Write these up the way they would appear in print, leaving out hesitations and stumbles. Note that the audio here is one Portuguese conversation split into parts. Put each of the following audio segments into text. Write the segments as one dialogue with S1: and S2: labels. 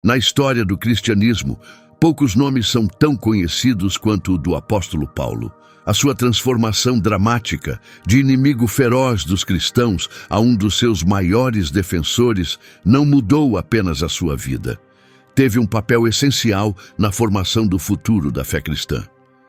S1: Na história do cristianismo, poucos nomes são tão conhecidos quanto o do apóstolo Paulo. A sua transformação dramática, de inimigo feroz dos cristãos a um dos seus maiores defensores, não mudou apenas a sua vida. Teve um papel essencial na formação do futuro da fé cristã.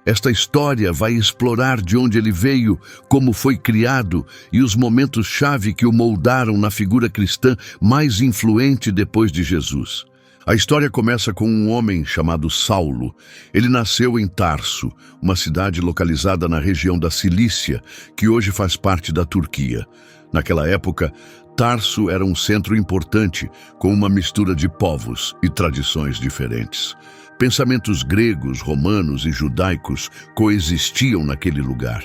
S1: Esta história vai explorar de onde ele veio, como foi criado e os momentos-chave que o moldaram na figura cristã mais influente depois de Jesus. A história começa com um homem chamado Saulo. Ele nasceu em Tarso, uma cidade localizada na região da Cilícia, que hoje faz parte da Turquia. Naquela época, Tarso era um centro importante, com uma mistura de povos e tradições diferentes. Pensamentos gregos, romanos e judaicos coexistiam naquele lugar.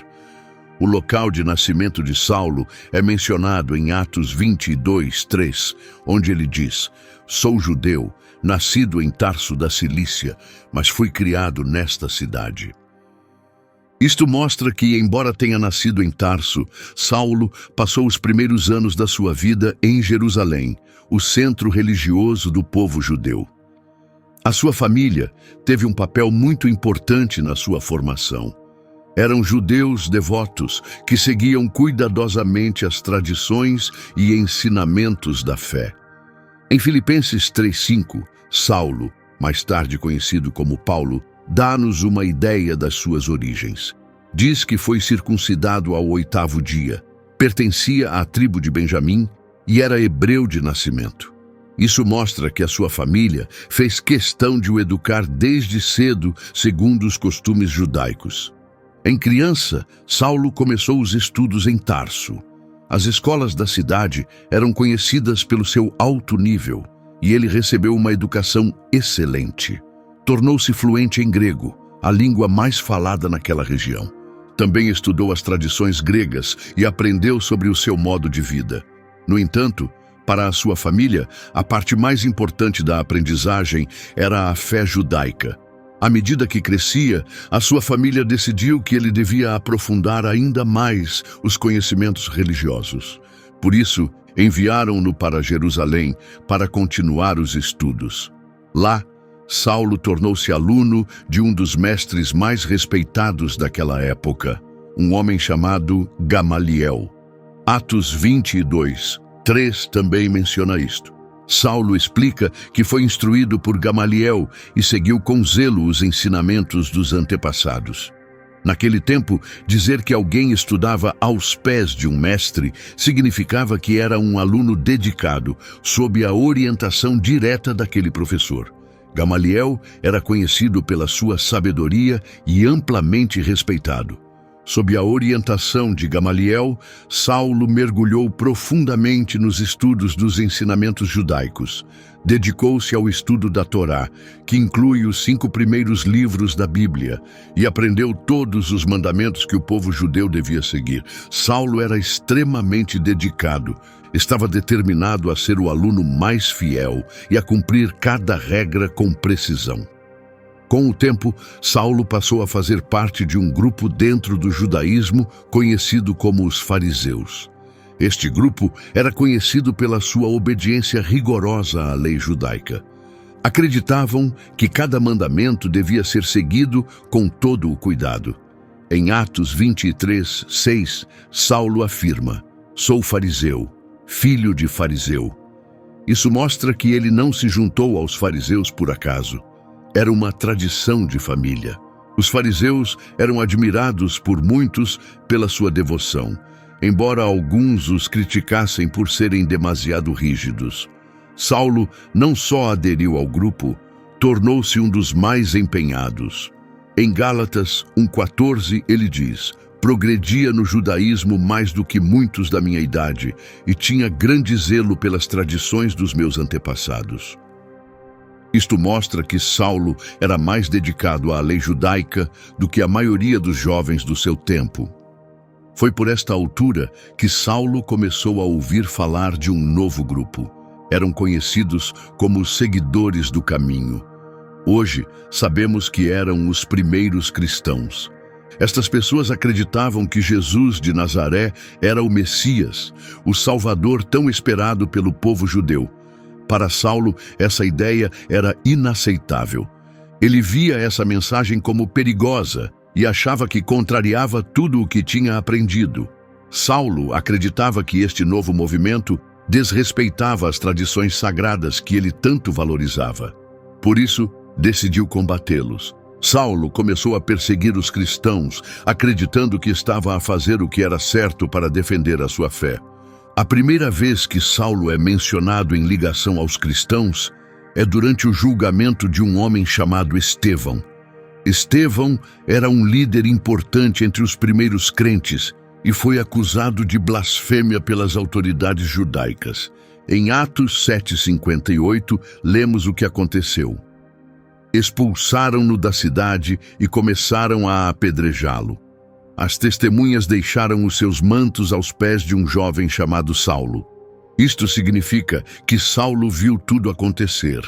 S1: O local de nascimento de Saulo é mencionado em Atos 22:3, onde ele diz: "Sou judeu, nascido em Tarso da Cilícia, mas fui criado nesta cidade." Isto mostra que, embora tenha nascido em Tarso, Saulo passou os primeiros anos da sua vida em Jerusalém, o centro religioso do povo judeu. A sua família teve um papel muito importante na sua formação. Eram judeus devotos que seguiam cuidadosamente as tradições e ensinamentos da fé. Em Filipenses 3:5, Saulo, mais tarde conhecido como Paulo, dá-nos uma ideia das suas origens. Diz que foi circuncidado ao 8º dia, pertencia à tribo de Benjamim e era hebreu de nascimento. Isso mostra que a sua família fez questão de o educar desde cedo, segundo os costumes judaicos. Em criança, Saulo começou os estudos em Tarso. As escolas da cidade eram conhecidas pelo seu alto nível e ele recebeu uma educação excelente. Tornou-se fluente em grego, a língua mais falada naquela região. Também estudou as tradições gregas e aprendeu sobre o seu modo de vida. No entanto, para a sua família, a parte mais importante da aprendizagem era a fé judaica. À medida que crescia, a sua família decidiu que ele devia aprofundar ainda mais os conhecimentos religiosos. Por isso, enviaram-no para Jerusalém para continuar os estudos. Lá, Saulo tornou-se aluno de um dos mestres mais respeitados daquela época, um homem chamado Gamaliel. Atos 22:3 também menciona isto. Saulo explica que foi instruído por Gamaliel e seguiu com zelo os ensinamentos dos antepassados. Naquele tempo, dizer que alguém estudava aos pés de um mestre significava que era um aluno dedicado, sob a orientação direta daquele professor. Gamaliel era conhecido pela sua sabedoria e amplamente respeitado. Sob a orientação de Gamaliel, Saulo mergulhou profundamente nos estudos dos ensinamentos judaicos. Dedicou-se ao estudo da Torá, que inclui os 5 primeiros livros da Bíblia, e aprendeu todos os mandamentos que o povo judeu devia seguir. Saulo era extremamente dedicado, estava determinado a ser o aluno mais fiel e a cumprir cada regra com precisão. Com o tempo, Saulo passou a fazer parte de um grupo dentro do judaísmo conhecido como os fariseus. Este grupo era conhecido pela sua obediência rigorosa à lei judaica. Acreditavam que cada mandamento devia ser seguido com todo o cuidado. Em Atos 23:6, Saulo afirma: "Sou fariseu, filho de fariseu." Isso mostra que ele não se juntou aos fariseus por acaso. Era uma tradição de família. Os fariseus eram admirados por muitos pela sua devoção, embora alguns os criticassem por serem demasiado rígidos. Saulo não só aderiu ao grupo, tornou-se um dos mais empenhados. Em Gálatas 1:14 ele diz: "Progredia no judaísmo mais do que muitos da minha idade e tinha grande zelo pelas tradições dos meus antepassados." Isto mostra que Saulo era mais dedicado à lei judaica do que a maioria dos jovens do seu tempo. Foi por esta altura que Saulo começou a ouvir falar de um novo grupo. Eram conhecidos como os seguidores do caminho. Hoje, sabemos que eram os primeiros cristãos. Estas pessoas acreditavam que Jesus de Nazaré era o Messias, o Salvador tão esperado pelo povo judeu. Para Saulo, essa ideia era inaceitável. Ele via essa mensagem como perigosa e achava que contrariava tudo o que tinha aprendido. Saulo acreditava que este novo movimento desrespeitava as tradições sagradas que ele tanto valorizava. Por isso, decidiu combatê-los. Saulo começou a perseguir os cristãos, acreditando que estava a fazer o que era certo para defender a sua fé. A primeira vez que Saulo é mencionado em ligação aos cristãos é durante o julgamento de um homem chamado Estevão. Estevão era um líder importante entre os primeiros crentes e foi acusado de blasfêmia pelas autoridades judaicas. Em Atos 7:58, lemos o que aconteceu. Expulsaram-no da cidade e começaram a apedrejá-lo. As testemunhas deixaram os seus mantos aos pés de um jovem chamado Saulo. Isto significa que Saulo viu tudo acontecer.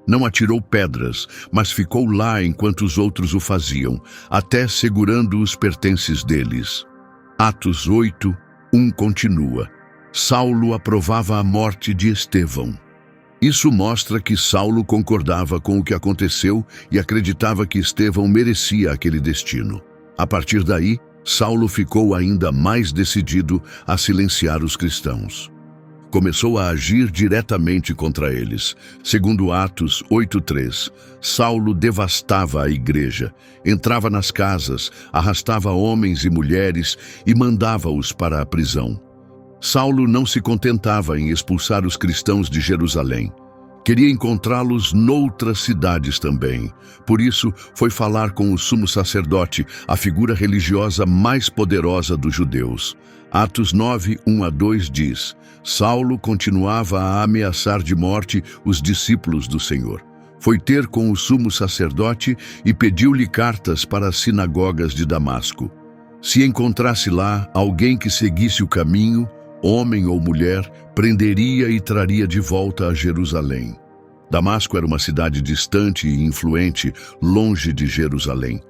S1: Não atirou pedras, mas ficou lá enquanto os outros o faziam, até segurando os pertences deles. Atos 8:1 continua. Saulo aprovava a morte de Estevão. Isso mostra que Saulo concordava com o que aconteceu e acreditava que Estevão merecia aquele destino. A partir daí, Saulo ficou ainda mais decidido a silenciar os cristãos. Começou a agir diretamente contra eles. Segundo Atos 8:3, Saulo devastava a igreja, entrava nas casas, arrastava homens e mulheres e mandava-os para a prisão. Saulo não se contentava em expulsar os cristãos de Jerusalém. Queria encontrá-los noutras cidades também. Por isso, foi falar com o sumo sacerdote, a figura religiosa mais poderosa dos judeus. Atos 9:1-2 diz: Saulo continuava a ameaçar de morte os discípulos do Senhor. Foi ter com o sumo sacerdote e pediu-lhe cartas para as sinagogas de Damasco. Se encontrasse lá alguém que seguisse o caminho, homem ou mulher, prenderia e traria de volta a Jerusalém. Damasco era uma cidade distante e influente, longe de Jerusalém.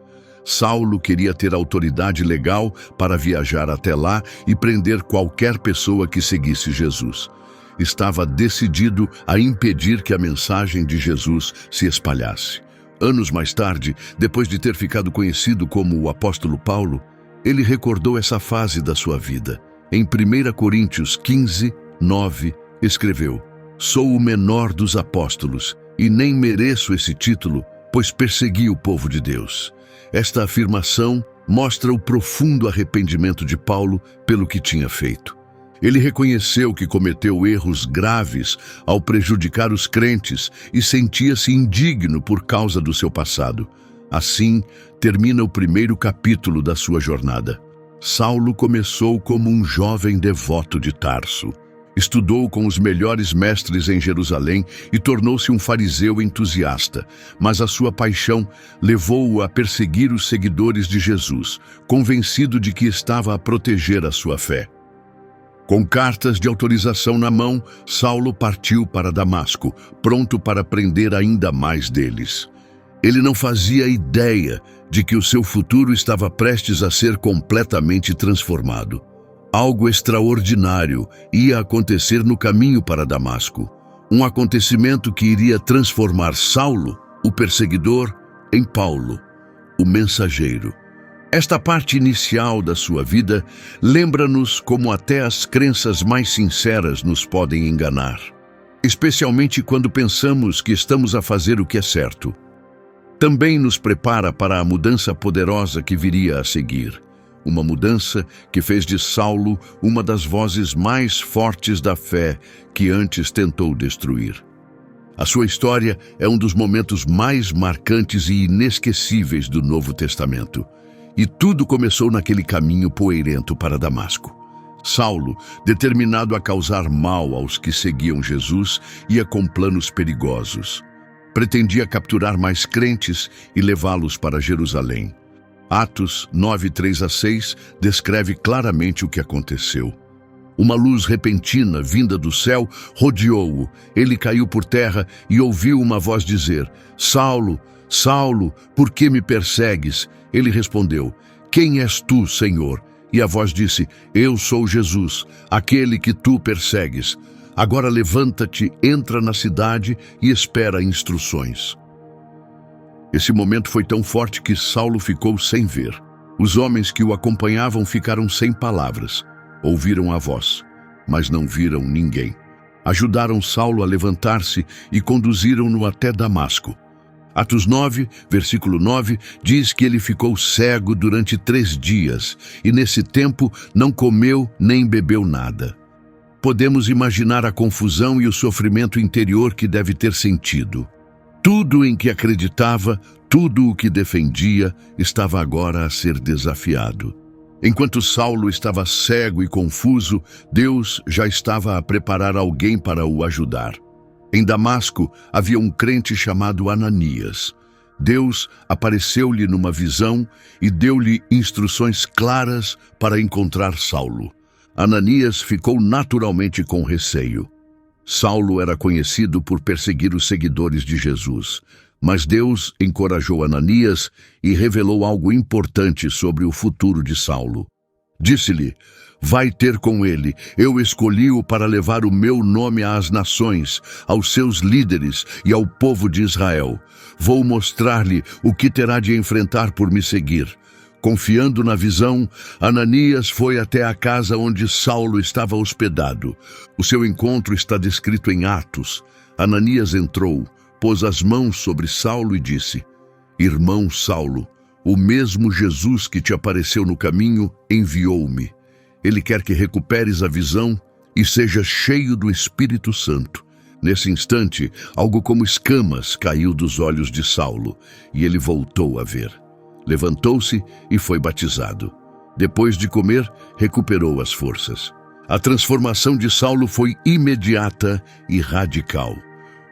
S1: Saulo queria ter autoridade legal para viajar até lá e prender qualquer pessoa que seguisse Jesus. Estava decidido a impedir que a mensagem de Jesus se espalhasse. Anos mais tarde, depois de ter ficado conhecido como o apóstolo Paulo, ele recordou essa fase da sua vida. Em 1 Coríntios 15:9, escreveu: Sou o menor dos apóstolos e nem mereço esse título, pois persegui o povo de Deus. Esta afirmação mostra o profundo arrependimento de Paulo pelo que tinha feito. Ele reconheceu que cometeu erros graves ao prejudicar os crentes e sentia-se indigno por causa do seu passado. Assim, termina o primeiro capítulo da sua jornada. Saulo começou como um jovem devoto de Tarso. Estudou com os melhores mestres em Jerusalém e tornou-se um fariseu entusiasta, mas a sua paixão levou-o a perseguir os seguidores de Jesus, convencido de que estava a proteger a sua fé. Com cartas de autorização na mão, Saulo partiu para Damasco, pronto para prender ainda mais deles. Ele não fazia ideia de que o seu futuro estava prestes a ser completamente transformado. Algo extraordinário ia acontecer no caminho para Damasco. Um acontecimento que iria transformar Saulo, o perseguidor, em Paulo, o mensageiro. Esta parte inicial da sua vida lembra-nos como até as crenças mais sinceras nos podem enganar, especialmente quando pensamos que estamos a fazer o que é certo. Também nos prepara para a mudança poderosa que viria a seguir. Uma mudança que fez de Saulo uma das vozes mais fortes da fé que antes tentou destruir. A sua história é um dos momentos mais marcantes e inesquecíveis do Novo Testamento. E tudo começou naquele caminho poeirento para Damasco. Saulo, determinado a causar mal aos que seguiam Jesus, ia com planos perigosos. Pretendia capturar mais crentes e levá-los para Jerusalém. Atos 9:3-6 descreve claramente o que aconteceu. Uma luz repentina vinda do céu rodeou-o. Ele caiu por terra e ouviu uma voz dizer: Saulo, Saulo, por que me persegues? Ele respondeu: Quem és tu, Senhor? E a voz disse: Eu sou Jesus, aquele que tu persegues. Agora levanta-te, entra na cidade e espera instruções. Esse momento foi tão forte que Saulo ficou sem ver. Os homens que o acompanhavam ficaram sem palavras. Ouviram a voz, mas não viram ninguém. Ajudaram Saulo a levantar-se e conduziram-no até Damasco. Atos 9, versículo 9, diz que ele ficou cego durante 3 dias e nesse tempo não comeu nem bebeu nada. Podemos imaginar a confusão e o sofrimento interior que deve ter sentido. Tudo em que acreditava, tudo o que defendia, estava agora a ser desafiado. Enquanto Saulo estava cego e confuso, Deus já estava a preparar alguém para o ajudar. Em Damasco havia um crente chamado Ananias. Deus apareceu-lhe numa visão e deu-lhe instruções claras para encontrar Saulo. Ananias ficou naturalmente com receio. Saulo era conhecido por perseguir os seguidores de Jesus, mas Deus encorajou Ananias e revelou algo importante sobre o futuro de Saulo. Disse-lhe: vai ter com ele, eu escolhi-o para levar o meu nome às nações, aos seus líderes e ao povo de Israel. Vou mostrar-lhe o que terá de enfrentar por me seguir. Confiando na visão, Ananias foi até a casa onde Saulo estava hospedado. O seu encontro está descrito em Atos. Ananias entrou, pôs as mãos sobre Saulo e disse: irmão Saulo, o mesmo Jesus que te apareceu no caminho enviou-me. Ele quer que recuperes a visão e seja cheio do Espírito Santo. Nesse instante, algo como escamas caiu dos olhos de Saulo e ele voltou a ver. Levantou-se e foi batizado. Depois de comer, recuperou as forças. A transformação de Saulo foi imediata e radical.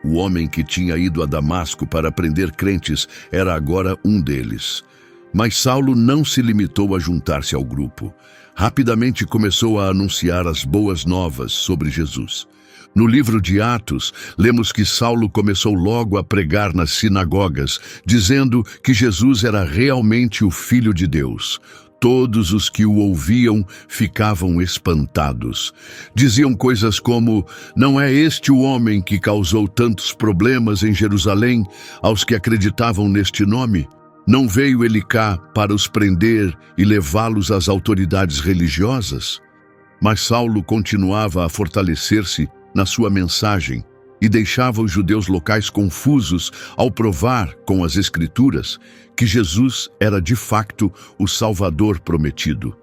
S1: O homem que tinha ido a Damasco para prender crentes era agora um deles. Mas Saulo não se limitou a juntar-se ao grupo. Rapidamente começou a anunciar as boas novas sobre Jesus. No livro de Atos, lemos que Saulo começou logo a pregar nas sinagogas, dizendo que Jesus era realmente o Filho de Deus. Todos os que o ouviam ficavam espantados. Diziam coisas como: não é este o homem que causou tantos problemas em Jerusalém aos que acreditavam neste nome? Não veio ele cá para os prender e levá-los às autoridades religiosas? Mas Saulo continuava a fortalecer-se na sua mensagem e deixava os judeus locais confusos ao provar com as Escrituras que Jesus era de facto o Salvador prometido.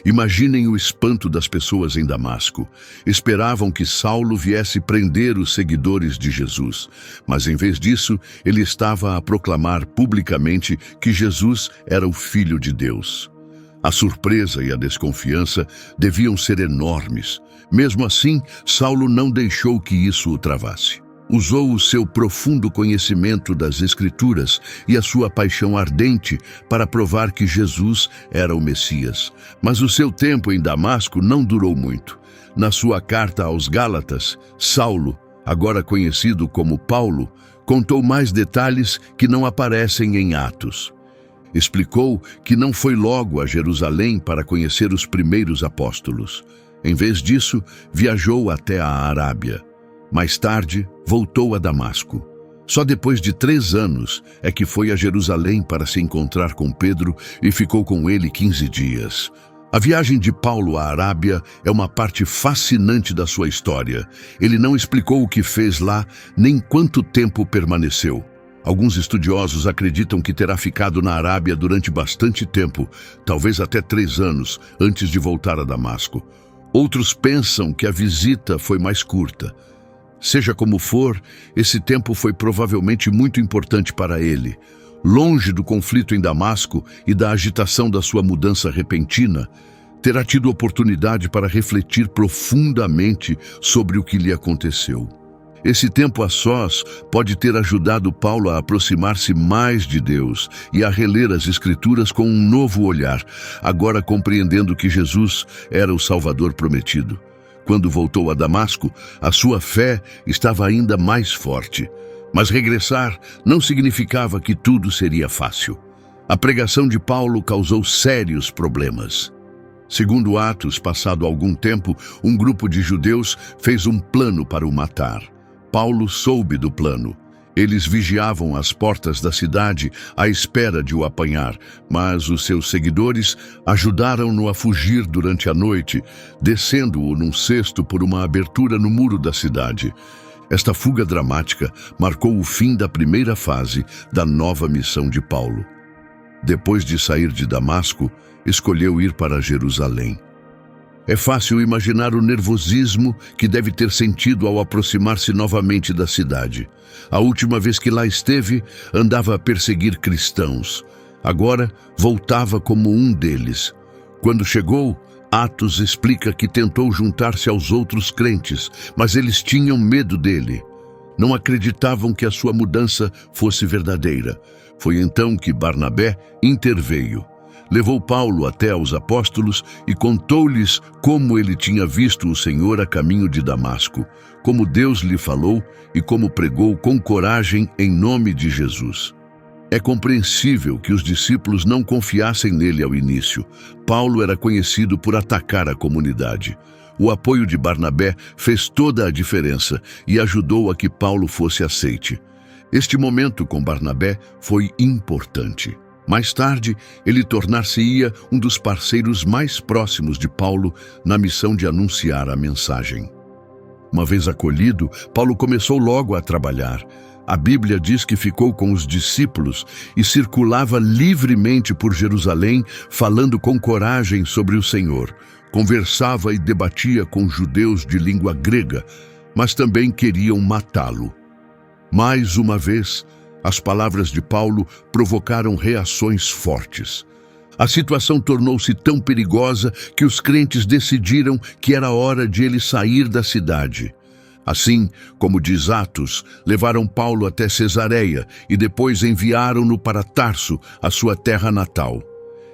S1: Imaginem o espanto das pessoas em Damasco. Esperavam que Saulo viesse prender os seguidores de Jesus, mas em vez disso, ele estava a proclamar publicamente que Jesus era o Filho de Deus. A surpresa e a desconfiança deviam ser enormes. Mesmo assim, Saulo não deixou que isso o travasse. Usou o seu profundo conhecimento das Escrituras e a sua paixão ardente para provar que Jesus era o Messias. Mas o seu tempo em Damasco não durou muito. Na sua carta aos Gálatas, Saulo, agora conhecido como Paulo, contou mais detalhes que não aparecem em Atos. Explicou que não foi logo a Jerusalém para conhecer os primeiros apóstolos. Em vez disso, viajou até a Arábia. Mais tarde, voltou a Damasco. Só depois de 3 anos é que foi a Jerusalém para se encontrar com Pedro e ficou com ele 15 dias. A viagem de Paulo à Arábia é uma parte fascinante da sua história. Ele não explicou o que fez lá, nem quanto tempo permaneceu. Alguns estudiosos acreditam que terá ficado na Arábia durante bastante tempo, talvez até 3 anos, antes de voltar a Damasco. Outros pensam que a visita foi mais curta. Seja como for, esse tempo foi provavelmente muito importante para ele. Longe do conflito em Damasco e da agitação da sua mudança repentina, terá tido oportunidade para refletir profundamente sobre o que lhe aconteceu. Esse tempo a sós pode ter ajudado Paulo a aproximar-se mais de Deus e a reler as Escrituras com um novo olhar, agora compreendendo que Jesus era o Salvador prometido. Quando voltou a Damasco, a sua fé estava ainda mais forte. Mas regressar não significava que tudo seria fácil. A pregação de Paulo causou sérios problemas. Segundo Atos, passado algum tempo, um grupo de judeus fez um plano para o matar. Paulo soube do plano. Eles vigiavam as portas da cidade à espera de o apanhar, mas os seus seguidores ajudaram-no a fugir durante a noite, descendo-o num cesto por uma abertura no muro da cidade. Esta fuga dramática marcou o fim da primeira fase da nova missão de Paulo. Depois de sair de Damasco, escolheu ir para Jerusalém. É fácil imaginar o nervosismo que deve ter sentido ao aproximar-se novamente da cidade. A última vez que lá esteve, andava a perseguir cristãos. Agora, voltava como um deles. Quando chegou, Atos explica que tentou juntar-se aos outros crentes, mas eles tinham medo dele. Não acreditavam que a sua mudança fosse verdadeira. Foi então que Barnabé interveio. Levou Paulo até aos apóstolos e contou-lhes como ele tinha visto o Senhor a caminho de Damasco, como Deus lhe falou e como pregou com coragem em nome de Jesus. É compreensível que os discípulos não confiassem nele ao início. Paulo era conhecido por atacar a comunidade. O apoio de Barnabé fez toda a diferença e ajudou a que Paulo fosse aceite. Este momento com Barnabé foi importante. Mais tarde, ele tornar-se-ia um dos parceiros mais próximos de Paulo na missão de anunciar a mensagem. Uma vez acolhido, Paulo começou logo a trabalhar. A Bíblia diz que ficou com os discípulos e circulava livremente por Jerusalém, falando com coragem sobre o Senhor. Conversava e debatia com judeus de língua grega, mas também queriam matá-lo. Mais uma vez, as palavras de Paulo provocaram reações fortes. A situação tornou-se tão perigosa que os crentes decidiram que era hora de ele sair da cidade. Assim, como diz Atos, levaram Paulo até Cesareia e depois enviaram-no para Tarso, a sua terra natal.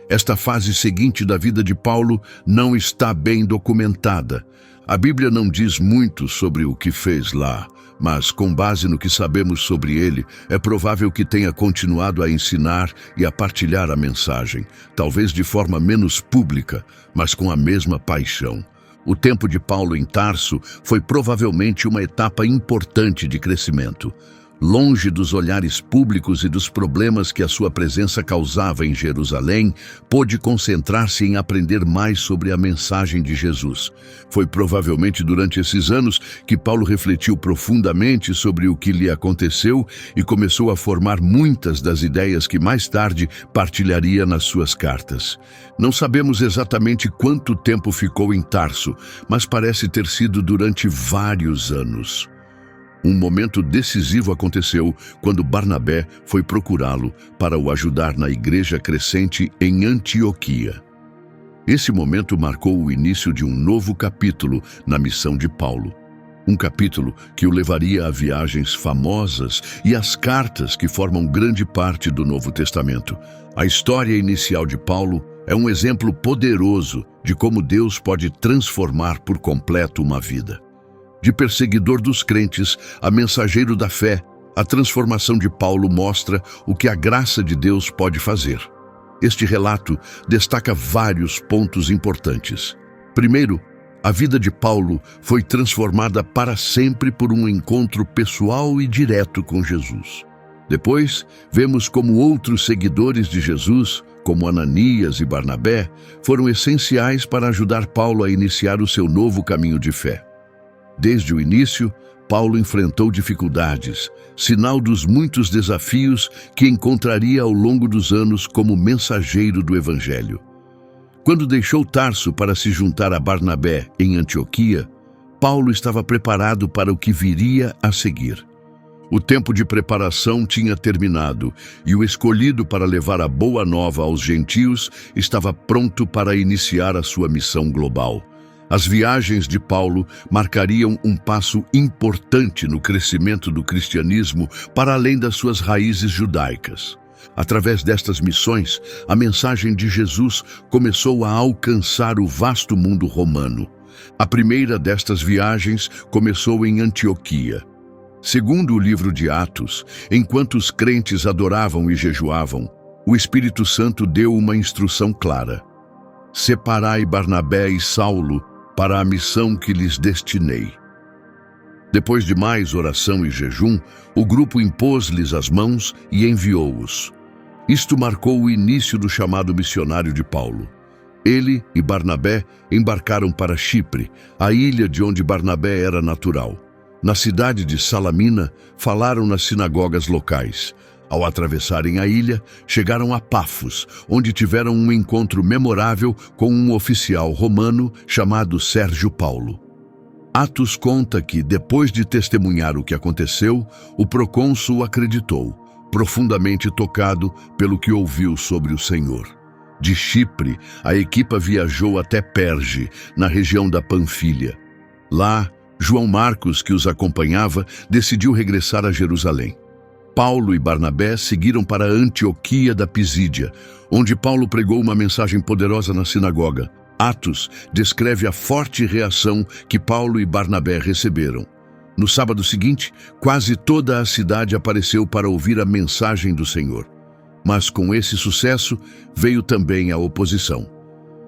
S1: Esta fase seguinte da vida de Paulo não está bem documentada. A Bíblia não diz muito sobre o que fez lá, mas, com base no que sabemos sobre ele, é provável que tenha continuado a ensinar e a partilhar a mensagem, talvez de forma menos pública, mas com a mesma paixão. O tempo de Paulo em Tarso foi provavelmente uma etapa importante de crescimento. Longe dos olhares públicos e dos problemas que a sua presença causava em Jerusalém, pôde concentrar-se em aprender mais sobre a mensagem de Jesus. Foi provavelmente durante esses anos que Paulo refletiu profundamente sobre o que lhe aconteceu e começou a formar muitas das ideias que mais tarde partilharia nas suas cartas. Não sabemos exatamente quanto tempo ficou em Tarso, mas parece ter sido durante vários anos. Um momento decisivo aconteceu quando Barnabé foi procurá-lo para o ajudar na igreja crescente em Antioquia. Esse momento marcou o início de um novo capítulo na missão de Paulo. Um capítulo que o levaria a viagens famosas e às cartas que formam grande parte do Novo Testamento. A história inicial de Paulo é um exemplo poderoso de como Deus pode transformar por completo uma vida. De perseguidor dos crentes a mensageiro da fé, a transformação de Paulo mostra o que a graça de Deus pode fazer. Este relato destaca vários pontos importantes. Primeiro, a vida de Paulo foi transformada para sempre por um encontro pessoal e direto com Jesus. Depois, vemos como outros seguidores de Jesus, como Ananias e Barnabé, foram essenciais para ajudar Paulo a iniciar o seu novo caminho de fé. Desde o início, Paulo enfrentou dificuldades, sinal dos muitos desafios que encontraria ao longo dos anos como mensageiro do Evangelho. Quando deixou Tarso para se juntar a Barnabé em Antioquia, Paulo estava preparado para o que viria a seguir. O tempo de preparação tinha terminado e o escolhido para levar a boa nova aos gentios estava pronto para iniciar a sua missão global. As viagens de Paulo marcariam um passo importante no crescimento do cristianismo para além das suas raízes judaicas. Através destas missões, a mensagem de Jesus começou a alcançar o vasto mundo romano. A primeira destas viagens começou em Antioquia. Segundo o livro de Atos, enquanto os crentes adoravam e jejuavam, o Espírito Santo deu uma instrução clara. separai Barnabé e Saulo para a missão que lhes destinei. Depois de mais oração e jejum, o grupo impôs-lhes as mãos e enviou-os. Isto marcou o início do chamado missionário de Paulo. Ele e Barnabé embarcaram para Chipre, a ilha de onde Barnabé era natural. Na cidade de Salamina, falaram nas sinagogas locais. Ao atravessarem a ilha, chegaram a Pafos, onde tiveram um encontro memorável com um oficial romano chamado Sérgio Paulo. Atos conta que, depois de testemunhar o que aconteceu, o procônsul acreditou, profundamente tocado pelo que ouviu sobre o Senhor. De Chipre, a equipa viajou até Perge, na região da Panfilha. Lá, João Marcos, que os acompanhava, decidiu regressar a Jerusalém. Paulo e Barnabé seguiram para Antioquia da Pisídia, onde Paulo pregou uma mensagem poderosa na sinagoga. Atos descreve a forte reação que Paulo e Barnabé receberam. No sábado seguinte, quase toda a cidade apareceu para ouvir a mensagem do Senhor. Mas com esse sucesso veio também a oposição.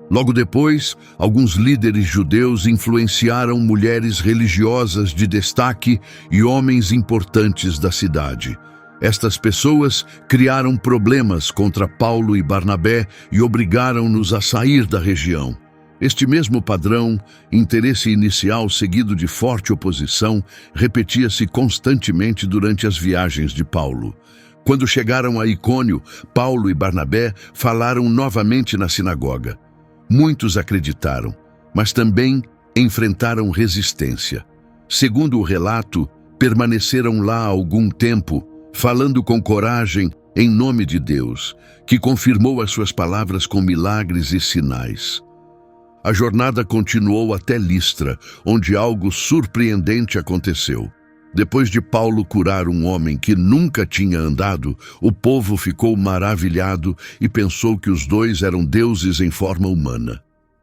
S1: Logo depois, alguns líderes judeus influenciaram mulheres religiosas de destaque e homens importantes da cidade. Estas pessoas criaram problemas contra Paulo e Barnabé e obrigaram-nos a sair da região. Este mesmo padrão, interesse inicial seguido de forte oposição, repetia-se constantemente durante as viagens de Paulo. Quando chegaram a Icônio, Paulo e Barnabé falaram novamente na sinagoga. Muitos acreditaram, mas também enfrentaram resistência. Segundo o relato, permaneceram lá algum tempo, falando com coragem em nome de Deus, que confirmou as suas palavras com milagres e sinais. A jornada continuou até Listra, onde algo surpreendente aconteceu. Depois de Paulo curar um homem que nunca tinha andado, o povo ficou maravilhado e pensou que os dois eram deuses em forma humana.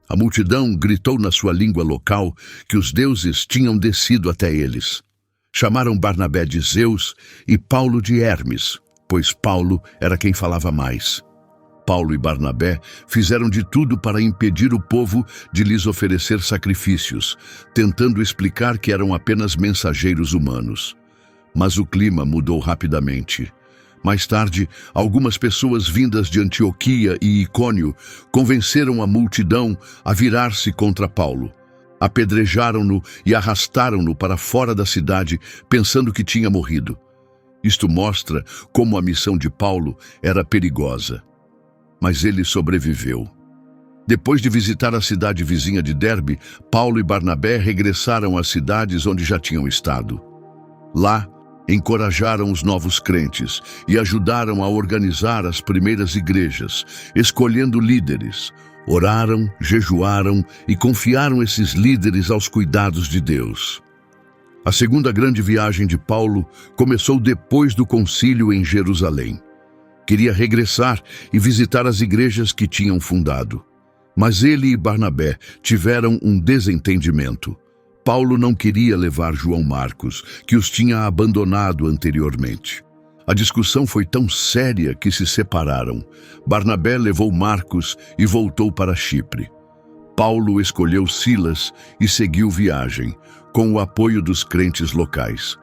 S1: A multidão gritou na sua língua local que os deuses tinham descido até eles. Chamaram Barnabé de Zeus e Paulo de Hermes, pois Paulo era quem falava mais. Paulo e Barnabé fizeram de tudo para impedir o povo de lhes oferecer sacrifícios, tentando explicar que eram apenas mensageiros humanos. Mas o clima mudou rapidamente. Mais tarde, algumas pessoas vindas de Antioquia e Icônio convenceram a multidão a virar-se contra Paulo. Apedrejaram-no e arrastaram-no para fora da cidade, pensando que tinha morrido. Isto mostra como a missão de Paulo era perigosa. Mas ele sobreviveu. Depois de visitar a cidade vizinha de Derbe, Paulo e Barnabé regressaram às cidades onde já tinham estado. Lá, encorajaram os novos crentes e ajudaram a organizar as primeiras igrejas, escolhendo líderes. Oraram, jejuaram e confiaram esses líderes aos cuidados de Deus. A segunda grande viagem de Paulo começou depois do concílio em Jerusalém. Queria regressar e visitar as igrejas que tinham fundado. Mas ele e Barnabé tiveram um desentendimento. Paulo não queria levar João Marcos, que os tinha abandonado anteriormente. A discussão foi tão séria que se separaram. Barnabé levou Marcos e voltou para Chipre. Paulo escolheu Silas e seguiu viagem, com o apoio dos crentes locais.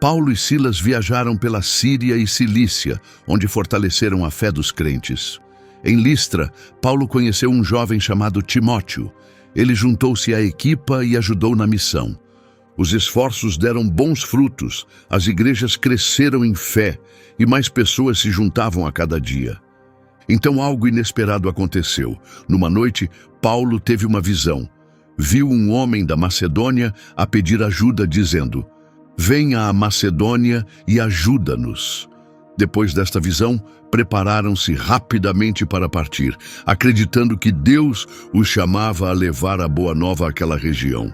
S1: Paulo e Silas viajaram pela Síria e Cilícia, onde fortaleceram a fé dos crentes. Em Listra, Paulo conheceu um jovem chamado Timóteo. Ele juntou-se à equipa e ajudou na missão. Os esforços deram bons frutos, as igrejas cresceram em fé e mais pessoas se juntavam a cada dia. Então algo inesperado aconteceu. Numa noite, Paulo teve uma visão. Viu um homem da Macedônia a pedir ajuda, dizendo: "Venha à Macedônia e ajuda-nos." Depois desta visão, prepararam-se rapidamente para partir, acreditando que Deus os chamava a levar a boa nova àquela região.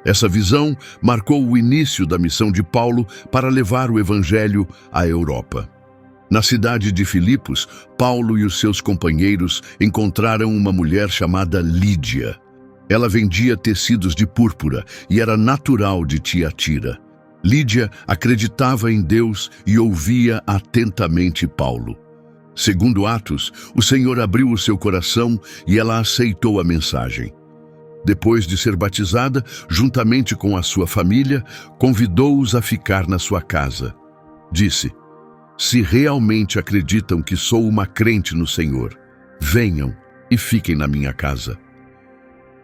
S1: Essa visão marcou o início da missão de Paulo para levar o evangelho à Europa. Na cidade de Filipos, Paulo e os seus companheiros encontraram uma mulher chamada Lídia. Ela vendia tecidos de púrpura e era natural de Tiatira. Lídia acreditava em Deus e ouvia atentamente Paulo. Segundo Atos, o Senhor abriu o seu coração e ela aceitou a mensagem. Depois de ser batizada, juntamente com a sua família, convidou-os a ficar na sua casa. Disse: "Se realmente acreditam que sou uma crente no Senhor, venham e fiquem na minha casa."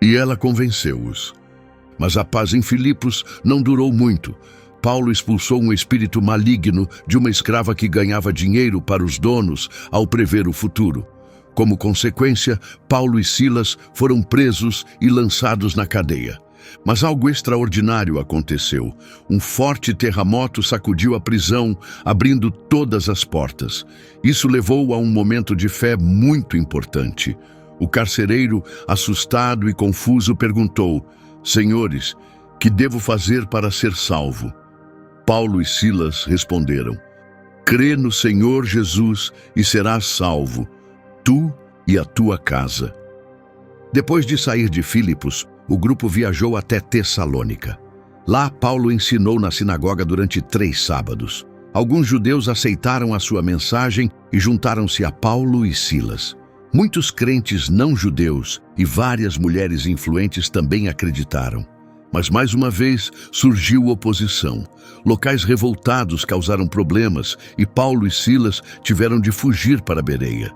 S1: E ela convenceu-os. Mas a paz em Filipos não durou muito. Paulo expulsou um espírito maligno de uma escrava que ganhava dinheiro para os donos ao prever o futuro. Como consequência, Paulo e Silas foram presos e lançados na cadeia. Mas algo extraordinário aconteceu. Um forte terremoto sacudiu a prisão, abrindo todas as portas. Isso levou a um momento de fé muito importante. O carcereiro, assustado e confuso, perguntou: "Senhores, que devo fazer para ser salvo?" Paulo e Silas responderam: "Crê no Senhor Jesus e serás salvo, tu e a tua casa." Depois de sair de Filipos, o grupo viajou até Tessalônica. Lá, Paulo ensinou na sinagoga durante 3 sábados. Alguns judeus aceitaram a sua mensagem e juntaram-se a Paulo e Silas. Muitos crentes não judeus e várias mulheres influentes também acreditaram. Mas mais uma vez surgiu oposição. Locais revoltados causaram problemas e Paulo e Silas tiveram de fugir para Bereia.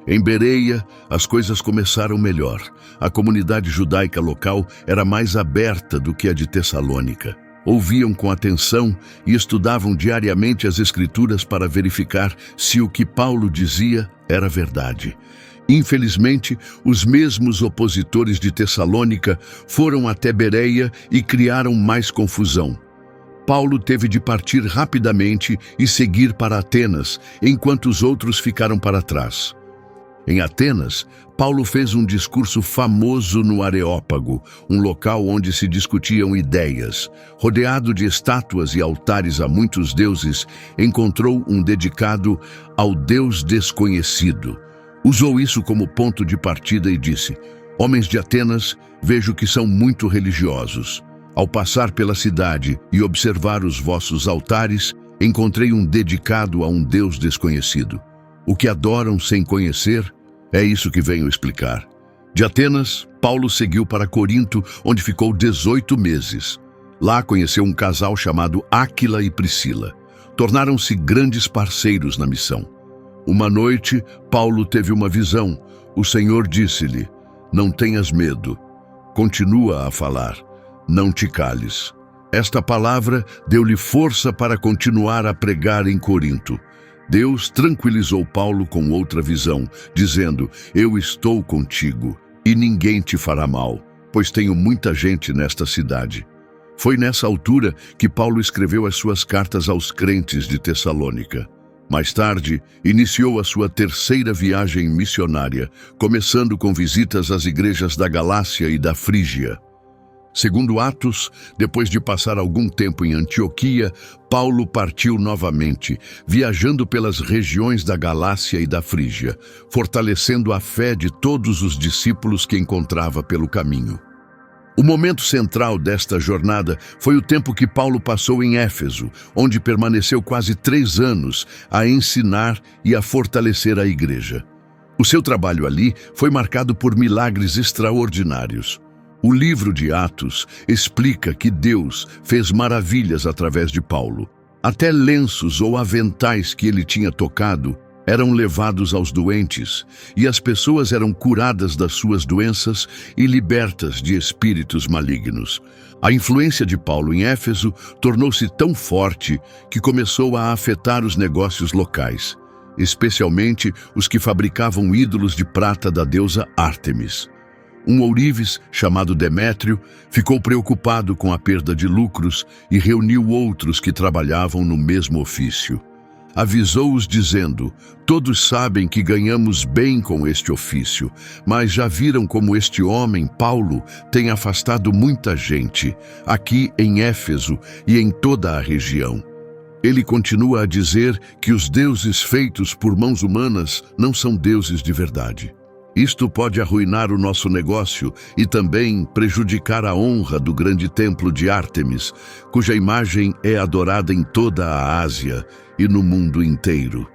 S1: Em Bereia, as coisas começaram melhor. A comunidade judaica local era mais aberta do que a de Tessalônica. Ouviam com atenção e estudavam diariamente as Escrituras para verificar se o que Paulo dizia era verdade. Infelizmente, os mesmos opositores de Tessalônica foram até Bereia e criaram mais confusão. Paulo teve de partir rapidamente e seguir para Atenas, enquanto os outros ficaram para trás. Em Atenas, Paulo fez um discurso famoso no Areópago, um local onde se discutiam ideias. Rodeado de estátuas e altares a muitos deuses, encontrou um dedicado ao Deus desconhecido. Usou isso como ponto de partida e disse: "Homens de Atenas, vejo que são muito religiosos. Ao passar pela cidade e observar os vossos altares, encontrei um dedicado a um Deus desconhecido. O que adoram sem conhecer, é isso que venho explicar." De Atenas, Paulo seguiu para Corinto, onde ficou 18 meses. Lá conheceu um casal chamado Áquila e Priscila. Tornaram-se grandes parceiros na missão. Uma noite, Paulo teve uma visão. O Senhor disse-lhe: "Não tenhas medo. Continua a falar. Não te cales." Esta palavra deu-lhe força para continuar a pregar em Corinto. Deus tranquilizou Paulo com outra visão, dizendo: "Eu estou contigo, e ninguém te fará mal, pois tenho muita gente nesta cidade." Foi nessa altura que Paulo escreveu as suas cartas aos crentes de Tessalônica. Mais tarde, iniciou a sua 3ª viagem missionária, começando com visitas às igrejas da Galácia e da Frígia. Segundo Atos, depois de passar algum tempo em Antioquia, Paulo partiu novamente, viajando pelas regiões da Galácia e da Frígia, fortalecendo a fé de todos os discípulos que encontrava pelo caminho. O momento central desta jornada foi o tempo que Paulo passou em Éfeso, onde permaneceu quase 3 anos a ensinar e a fortalecer a igreja. O seu trabalho ali foi marcado por milagres extraordinários. O livro de Atos explica que Deus fez maravilhas através de Paulo. Até lenços ou aventais que ele tinha tocado eram levados aos doentes, e as pessoas eram curadas das suas doenças e libertas de espíritos malignos. A influência de Paulo em Éfeso tornou-se tão forte que começou a afetar os negócios locais, especialmente os que fabricavam ídolos de prata da deusa Ártemis. Um ourives, chamado Demétrio, ficou preocupado com a perda de lucros e reuniu outros que trabalhavam no mesmo ofício. Avisou-os dizendo: "Todos sabem que ganhamos bem com este ofício, mas já viram como este homem, Paulo, tem afastado muita gente, aqui em Éfeso e em toda a região. Ele continua a dizer que os deuses feitos por mãos humanas não são deuses de verdade. Isto pode arruinar o nosso negócio e também prejudicar a honra do grande templo de Ártemis, cuja imagem é adorada em toda a Ásia e no mundo inteiro."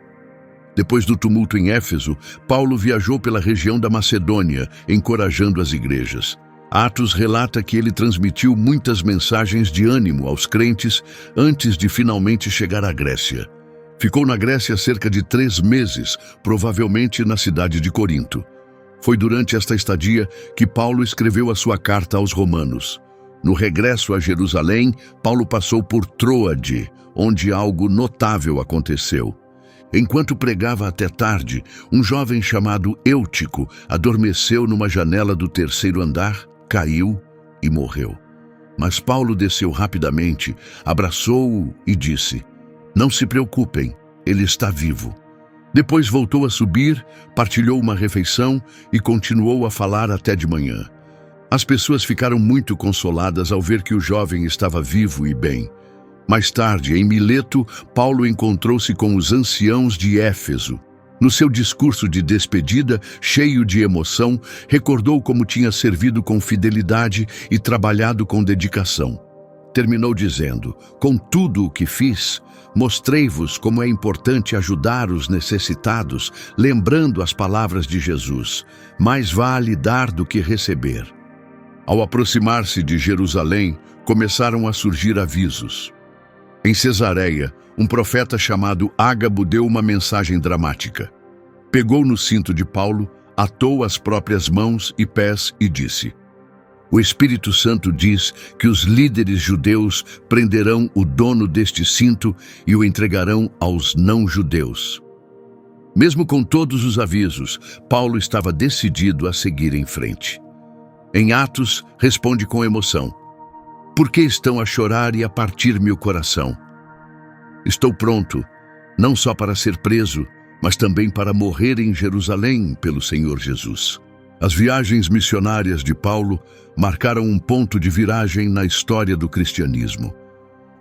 S1: Depois do tumulto em Éfeso, Paulo viajou pela região da Macedônia, encorajando as igrejas. Atos relata que ele transmitiu muitas mensagens de ânimo aos crentes antes de finalmente chegar à Grécia. Ficou na Grécia cerca de 3 meses, provavelmente na cidade de Corinto. Foi durante esta estadia que Paulo escreveu a sua carta aos Romanos. No regresso a Jerusalém, Paulo passou por Troade, onde algo notável aconteceu. Enquanto pregava até tarde, um jovem chamado Eutico adormeceu numa janela do 3º andar, caiu e morreu. Mas Paulo desceu rapidamente, abraçou-o e disse: "Não se preocupem, ele está vivo." Depois voltou a subir, partilhou uma refeição e continuou a falar até de manhã. As pessoas ficaram muito consoladas ao ver que o jovem estava vivo e bem. Mais tarde, em Mileto, Paulo encontrou-se com os anciãos de Éfeso. No seu discurso de despedida, cheio de emoção, recordou como tinha servido com fidelidade e trabalhado com dedicação. Terminou dizendo: "Com tudo o que fiz, mostrei-vos como é importante ajudar os necessitados, lembrando as palavras de Jesus: mais vale dar do que receber." Ao aproximar-se de Jerusalém, começaram a surgir avisos. Em Cesareia, um profeta chamado Ágabo deu uma mensagem dramática. Pegou no cinto de Paulo, atou as próprias mãos e pés e disse: "O Espírito Santo diz que os líderes judeus prenderão o dono deste cinto e o entregarão aos não-judeus." Mesmo com todos os avisos, Paulo estava decidido a seguir em frente. Em Atos, responde com emoção: "Por que estão a chorar e a partir-me o coração? Estou pronto, não só para ser preso, mas também para morrer em Jerusalém pelo Senhor Jesus." As viagens missionárias de Paulo marcaram um ponto de viragem na história do cristianismo.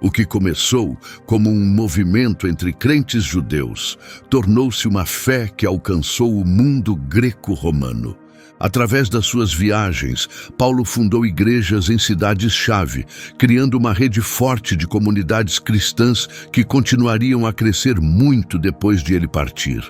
S1: O que começou como um movimento entre crentes judeus tornou-se uma fé que alcançou o mundo greco-romano. Através das suas viagens, Paulo fundou igrejas em cidades-chave, criando uma rede forte de comunidades cristãs que continuariam a crescer muito depois de ele partir.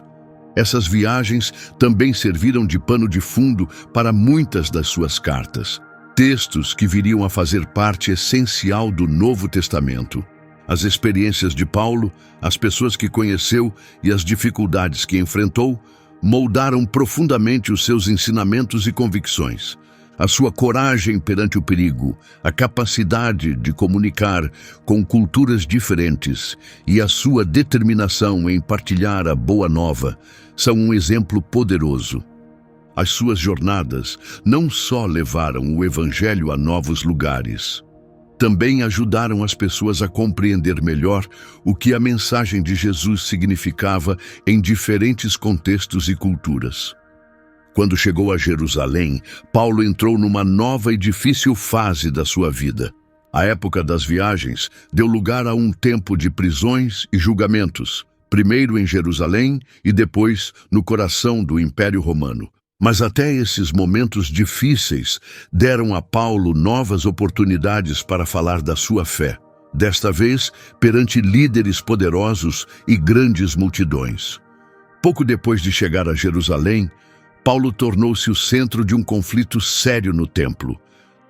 S1: Essas viagens também serviram de pano de fundo para muitas das suas cartas, textos que viriam a fazer parte essencial do Novo Testamento. As experiências de Paulo, as pessoas que conheceu e as dificuldades que enfrentou moldaram profundamente os seus ensinamentos e convicções. A sua coragem perante o perigo, a capacidade de comunicar com culturas diferentes e a sua determinação em partilhar a boa nova são um exemplo poderoso. As suas jornadas não só levaram o Evangelho a novos lugares, também ajudaram as pessoas a compreender melhor o que a mensagem de Jesus significava em diferentes contextos e culturas. Quando chegou a Jerusalém, Paulo entrou numa nova e difícil fase da sua vida. A época das viagens deu lugar a um tempo de prisões e julgamentos, primeiro em Jerusalém e depois no coração do Império Romano. Mas até esses momentos difíceis deram a Paulo novas oportunidades para falar da sua fé, desta vez perante líderes poderosos e grandes multidões. Pouco depois de chegar a Jerusalém, Paulo tornou-se o centro de um conflito sério no templo.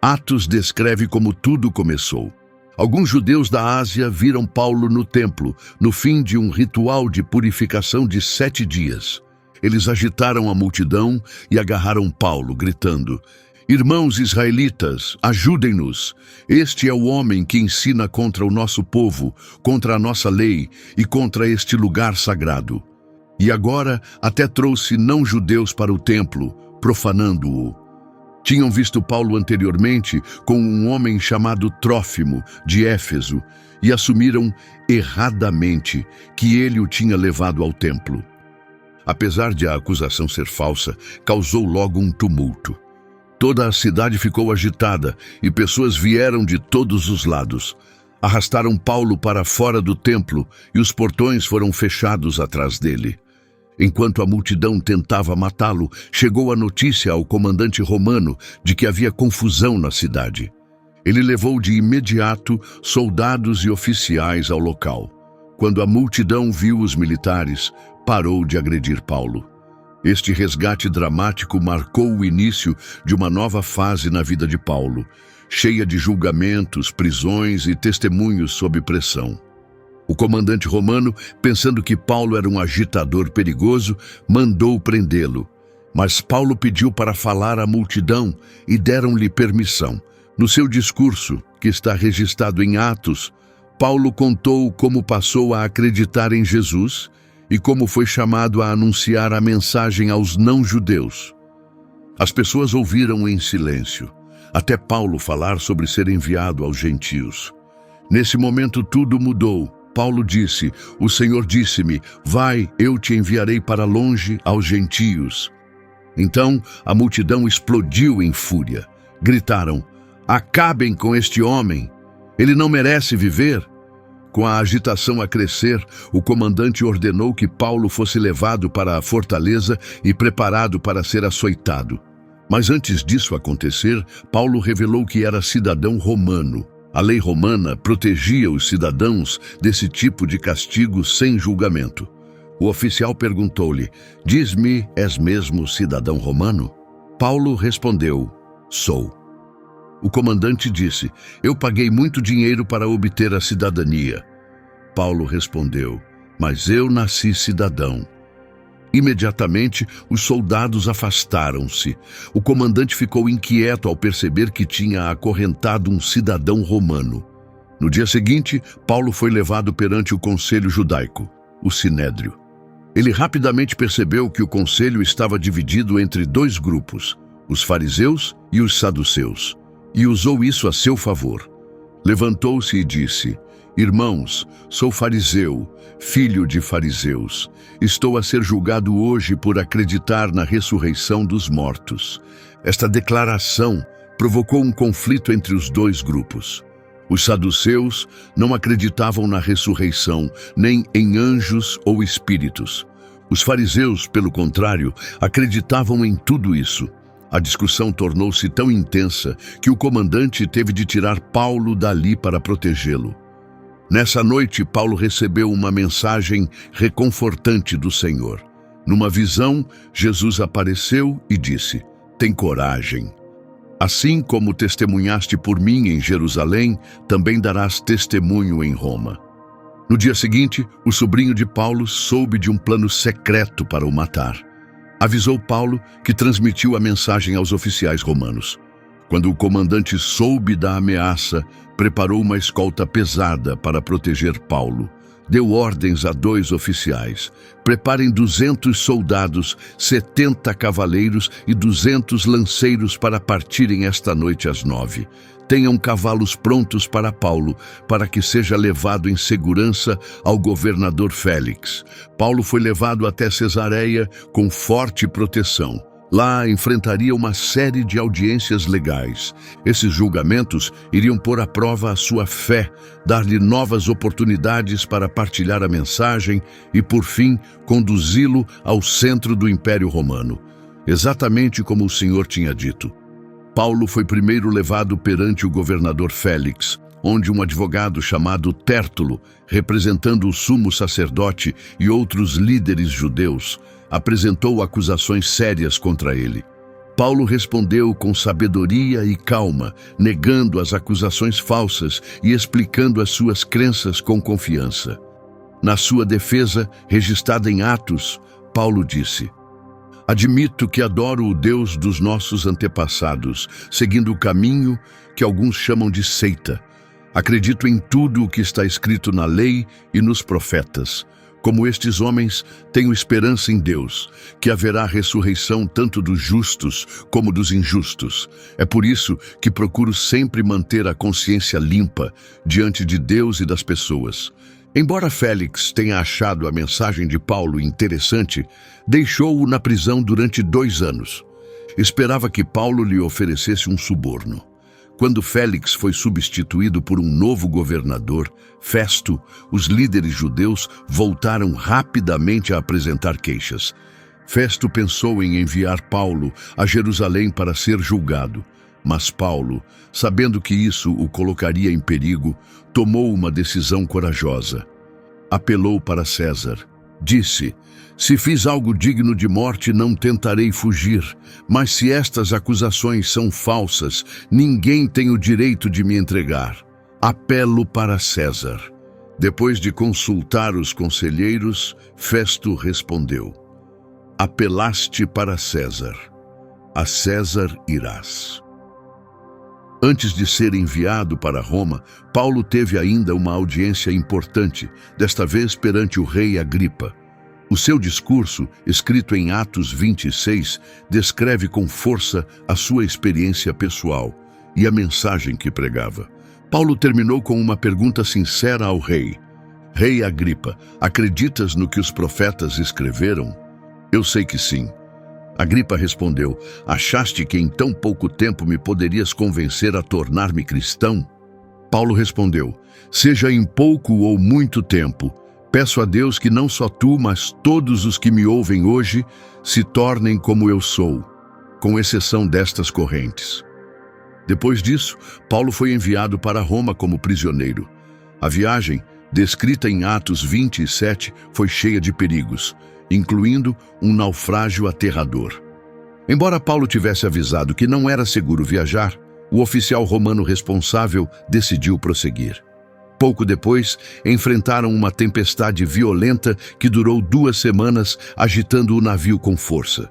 S1: Atos descreve como tudo começou. Alguns judeus da Ásia viram Paulo no templo, no fim de um ritual de purificação de 7 dias. Eles agitaram a multidão e agarraram Paulo, gritando: "Irmãos israelitas, ajudem-nos! Este é o homem que ensina contra o nosso povo, contra a nossa lei e contra este lugar sagrado. E agora até trouxe não-judeus para o templo, profanando-o." Tinham visto Paulo anteriormente com um homem chamado Trófimo, de Éfeso, e assumiram erradamente que ele o tinha levado ao templo. Apesar de a acusação ser falsa, causou logo um tumulto. Toda a cidade ficou agitada e pessoas vieram de todos os lados. Arrastaram Paulo para fora do templo e os portões foram fechados atrás dele. Enquanto a multidão tentava matá-lo, chegou a notícia ao comandante romano de que havia confusão na cidade. Ele levou de imediato soldados e oficiais ao local. Quando a multidão viu os militares, parou de agredir Paulo. Este resgate dramático marcou o início de uma nova fase na vida de Paulo, cheia de julgamentos, prisões e testemunhos sob pressão. O comandante romano, pensando que Paulo era um agitador perigoso, mandou prendê-lo. Mas Paulo pediu para falar à multidão e deram-lhe permissão. No seu discurso, que está registrado em Atos, Paulo contou como passou a acreditar em Jesus e como foi chamado a anunciar a mensagem aos não-judeus. As pessoas ouviram em silêncio, até Paulo falar sobre ser enviado aos gentios. Nesse momento tudo mudou. Paulo disse: "O Senhor disse-me, vai, eu te enviarei para longe aos gentios." Então a multidão explodiu em fúria. Gritaram: "Acabem com este homem! Ele não merece viver!" Com a agitação a crescer, o comandante ordenou que Paulo fosse levado para a fortaleza e preparado para ser açoitado. Mas antes disso acontecer, Paulo revelou que era cidadão romano. A lei romana protegia os cidadãos desse tipo de castigo sem julgamento. O oficial perguntou-lhe: "Diz-me, és mesmo cidadão romano?" Paulo respondeu: "Sou." O comandante disse: "Eu paguei muito dinheiro para obter a cidadania." Paulo respondeu: "Mas eu nasci cidadão." Imediatamente, os soldados afastaram-se. O comandante ficou inquieto ao perceber que tinha acorrentado um cidadão romano. No dia seguinte, Paulo foi levado perante o conselho judaico, o Sinédrio. Ele rapidamente percebeu que o conselho estava dividido entre dois grupos, os fariseus e os saduceus, e usou isso a seu favor. Levantou-se e disse: "Irmãos, sou fariseu, filho de fariseus. Estou a ser julgado hoje por acreditar na ressurreição dos mortos." Esta declaração provocou um conflito entre os dois grupos. Os saduceus não acreditavam na ressurreição, nem em anjos ou espíritos. Os fariseus, pelo contrário, acreditavam em tudo isso. A discussão tornou-se tão intensa que o comandante teve de tirar Paulo dali para protegê-lo. Nessa noite, Paulo recebeu uma mensagem reconfortante do Senhor. Numa visão, Jesus apareceu e disse: "Tem coragem. Assim como testemunhaste por mim em Jerusalém, também darás testemunho em Roma." No dia seguinte, o sobrinho de Paulo soube de um plano secreto para o matar. Avisou Paulo, que transmitiu a mensagem aos oficiais romanos. Quando o comandante soube da ameaça, preparou uma escolta pesada para proteger Paulo. Deu ordens a 2 oficiais: "Preparem 200 soldados, 70 cavaleiros e 200 lanceiros para partirem esta noite às 9. Tenham cavalos prontos para Paulo, para que seja levado em segurança ao governador Félix." Paulo foi levado até Cesareia com forte proteção. Lá enfrentaria uma série de audiências legais. Esses julgamentos iriam pôr à prova a sua fé, dar-lhe novas oportunidades para partilhar a mensagem e, por fim, conduzi-lo ao centro do Império Romano. Exatamente como o Senhor tinha dito. Paulo foi primeiro levado perante o governador Félix, onde um advogado chamado Tértulo, representando o sumo sacerdote e outros líderes judeus, apresentou acusações sérias contra ele. Paulo respondeu com sabedoria e calma, negando as acusações falsas e explicando as suas crenças com confiança. Na sua defesa, registrada em Atos, Paulo disse: "Admito que adoro o Deus dos nossos antepassados, seguindo o caminho que alguns chamam de seita. Acredito em tudo o que está escrito na lei e nos profetas. Como estes homens, tenho esperança em Deus, que haverá ressurreição tanto dos justos como dos injustos. É por isso que procuro sempre manter a consciência limpa diante de Deus e das pessoas." Embora Félix tenha achado a mensagem de Paulo interessante, deixou-o na prisão durante 2 anos. Esperava que Paulo lhe oferecesse um suborno. Quando Félix foi substituído por um novo governador, Festo, os líderes judeus voltaram rapidamente a apresentar queixas. Festo pensou em enviar Paulo a Jerusalém para ser julgado, mas Paulo, sabendo que isso o colocaria em perigo, tomou uma decisão corajosa. apelou para César. Disse: se fiz algo digno de morte, não tentarei fugir, mas se estas acusações são falsas, ninguém tem o direito de me entregar. Apelo para César. Depois de consultar os conselheiros, Festo respondeu: apelaste para César. A César irás. Antes de ser enviado para Roma, Paulo teve ainda uma audiência importante, desta vez perante o rei Agripa. O seu discurso, escrito em Atos 26, descreve com força a sua experiência pessoal e a mensagem que pregava. Paulo terminou com uma pergunta sincera ao rei. Rei Agripa, acreditas no que os profetas escreveram? Eu sei que sim. Agripa respondeu: achaste que em tão pouco tempo me poderias convencer a tornar-me cristão? Paulo respondeu: seja em pouco ou muito tempo, peço a Deus que não só tu, mas todos os que me ouvem hoje se tornem como eu sou, com exceção destas correntes. Depois disso, Paulo foi enviado para Roma como prisioneiro. A viagem, descrita em Atos 27, foi cheia de perigos, incluindo um naufrágio aterrador. Embora Paulo tivesse avisado que não era seguro viajar, o oficial romano responsável decidiu prosseguir. Pouco depois, enfrentaram uma tempestade violenta que durou 2 semanas, agitando o navio com força.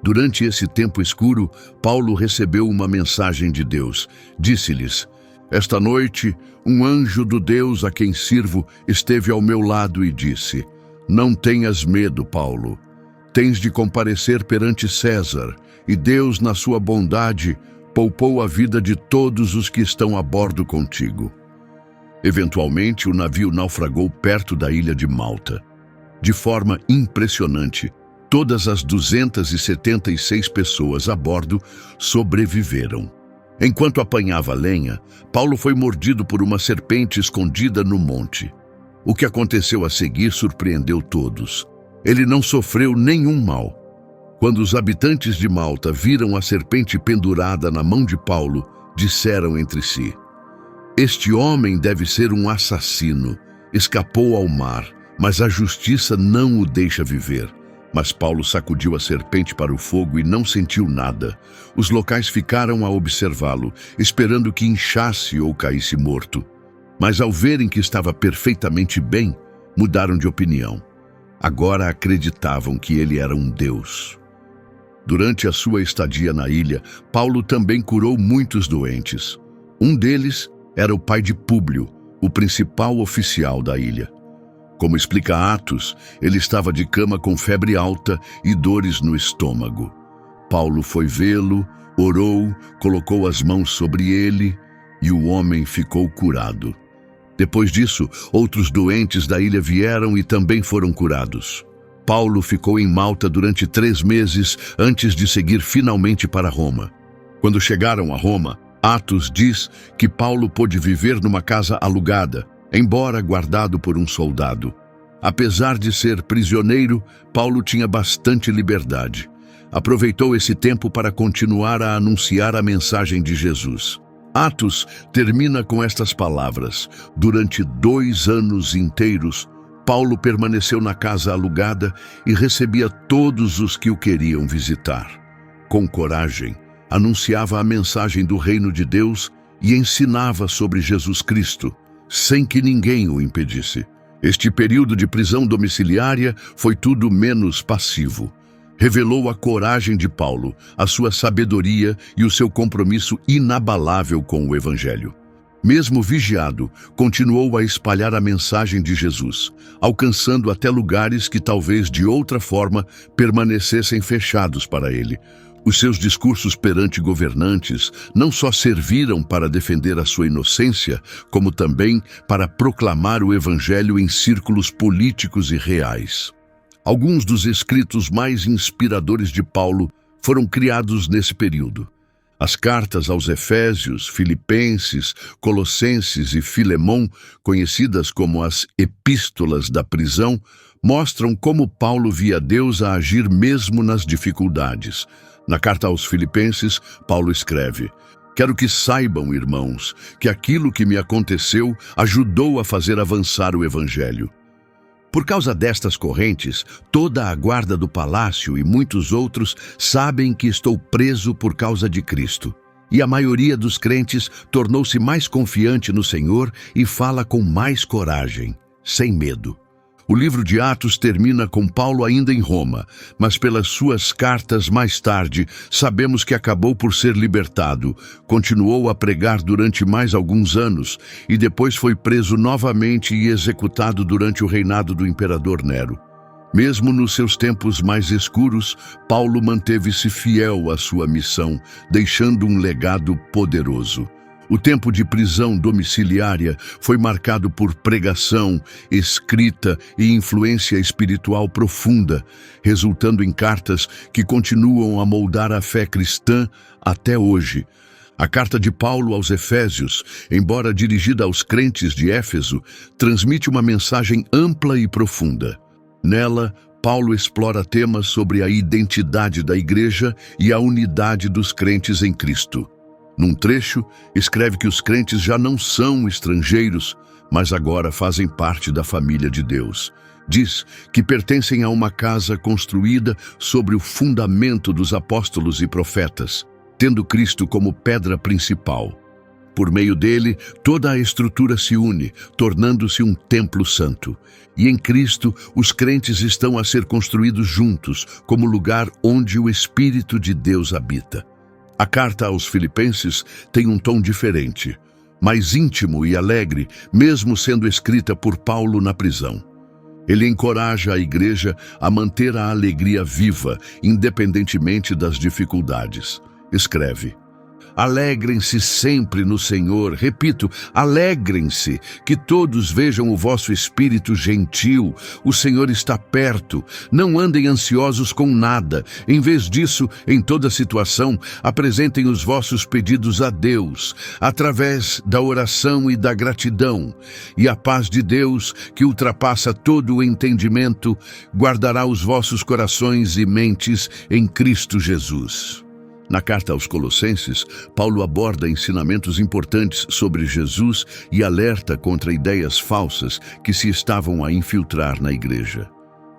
S1: Durante esse tempo escuro, Paulo recebeu uma mensagem de Deus. Disse-lhes: esta noite, um anjo do Deus a quem sirvo esteve ao meu lado e disse: não tenhas medo, Paulo. Tens de comparecer perante César, e Deus, na sua bondade, poupou a vida de todos os que estão a bordo contigo. Eventualmente, o navio naufragou perto da ilha de Malta. De forma impressionante, todas as 276 pessoas a bordo sobreviveram. Enquanto apanhava lenha, Paulo foi mordido por uma serpente escondida no monte. O que aconteceu a seguir surpreendeu todos. Ele não sofreu nenhum mal. Quando os habitantes de Malta viram a serpente pendurada na mão de Paulo, disseram entre si: este homem deve ser um assassino. Escapou ao mar, mas a justiça não o deixa viver. Mas Paulo sacudiu a serpente para o fogo e não sentiu nada. Os locais ficaram a observá-lo, esperando que inchasse ou caísse morto. Mas ao verem que estava perfeitamente bem, mudaram de opinião. Agora acreditavam que ele era um deus. Durante a sua estadia na ilha, Paulo também curou muitos doentes. Um deles era o pai de Públio, o principal oficial da ilha. Como explica Atos, ele estava de cama com febre alta e dores no estômago. Paulo foi vê-lo, orou, colocou as mãos sobre ele e o homem ficou curado. Depois disso, outros doentes da ilha vieram e também foram curados. Paulo ficou em Malta durante 3 meses antes de seguir finalmente para Roma. Quando chegaram a Roma, Atos diz que Paulo pôde viver numa casa alugada, embora guardado por um soldado. Apesar de ser prisioneiro, Paulo tinha bastante liberdade. Aproveitou esse tempo para continuar a anunciar a mensagem de Jesus. Atos termina com estas palavras: durante 2 anos inteiros, Paulo permaneceu na casa alugada e recebia todos os que o queriam visitar. Com coragem, anunciava a mensagem do reino de Deus e ensinava sobre Jesus Cristo, sem que ninguém o impedisse. Este período de prisão domiciliária foi tudo menos passivo. Revelou a coragem de Paulo, a sua sabedoria e o seu compromisso inabalável com o Evangelho. Mesmo vigiado, continuou a espalhar a mensagem de Jesus, alcançando até lugares que talvez de outra forma permanecessem fechados para ele. Os seus discursos perante governantes não só serviram para defender a sua inocência, como também para proclamar o Evangelho em círculos políticos e reais. Alguns dos escritos mais inspiradores de Paulo foram criados nesse período. As cartas aos Efésios, Filipenses, Colossenses e Filemão, conhecidas como as Epístolas da prisão, mostram como Paulo via Deus a agir mesmo nas dificuldades. Na carta aos Filipenses, Paulo escreve: quero que saibam, irmãos, que aquilo que me aconteceu ajudou a fazer avançar o Evangelho. Por causa destas correntes, toda a guarda do palácio e muitos outros sabem que estou preso por causa de Cristo. E a maioria dos crentes tornou-se mais confiante no Senhor e fala com mais coragem, sem medo. O livro de Atos termina com Paulo ainda em Roma, mas pelas suas cartas mais tarde, sabemos que acabou por ser libertado, continuou a pregar durante mais alguns anos e depois foi preso novamente e executado durante o reinado do imperador Nero. Mesmo nos seus tempos mais escuros, Paulo manteve-se fiel à sua missão, deixando um legado poderoso. O tempo de prisão domiciliária foi marcado por pregação, escrita e influência espiritual profunda, resultando em cartas que continuam a moldar a fé cristã até hoje. A carta de Paulo aos Efésios, embora dirigida aos crentes de Éfeso, transmite uma mensagem ampla e profunda. Nela, Paulo explora temas sobre a identidade da igreja e a unidade dos crentes em Cristo. Num trecho, escreve que os crentes já não são estrangeiros, mas agora fazem parte da família de Deus. Diz que pertencem a uma casa construída sobre o fundamento dos apóstolos e profetas, tendo Cristo como pedra principal. Por meio dele, toda a estrutura se une, tornando-se um templo santo. E em Cristo, os crentes estão a ser construídos juntos, como lugar onde o Espírito de Deus habita. A carta aos Filipenses tem um tom diferente, mais íntimo e alegre, mesmo sendo escrita por Paulo na prisão. Ele encoraja a igreja a manter a alegria viva, independentemente das dificuldades. Escreve: alegrem-se sempre no Senhor. Repito, alegrem-se, que todos vejam o vosso espírito gentil. O Senhor está perto. Não andem ansiosos com nada. Em vez disso, em toda situação, apresentem os vossos pedidos a Deus, através da oração e da gratidão. E a paz de Deus, que ultrapassa todo o entendimento, guardará os vossos corações e mentes em Cristo Jesus. Na carta aos Colossenses, Paulo aborda ensinamentos importantes sobre Jesus e alerta contra ideias falsas que se estavam a infiltrar na igreja.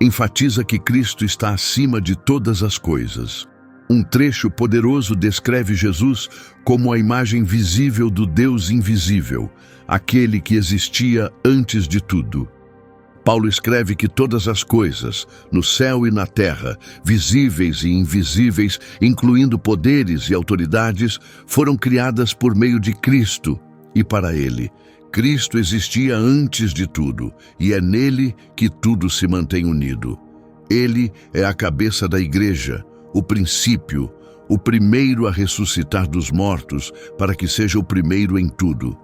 S1: Enfatiza que Cristo está acima de todas as coisas. Um trecho poderoso descreve Jesus como a imagem visível do Deus invisível, aquele que existia antes de tudo. Paulo escreve que todas as coisas, no céu e na terra, visíveis e invisíveis, incluindo poderes e autoridades, foram criadas por meio de Cristo e para Ele. Cristo existia antes de tudo, e é nele que tudo se mantém unido. Ele é a cabeça da igreja, o princípio, o primeiro a ressuscitar dos mortos, para que seja o primeiro em tudo.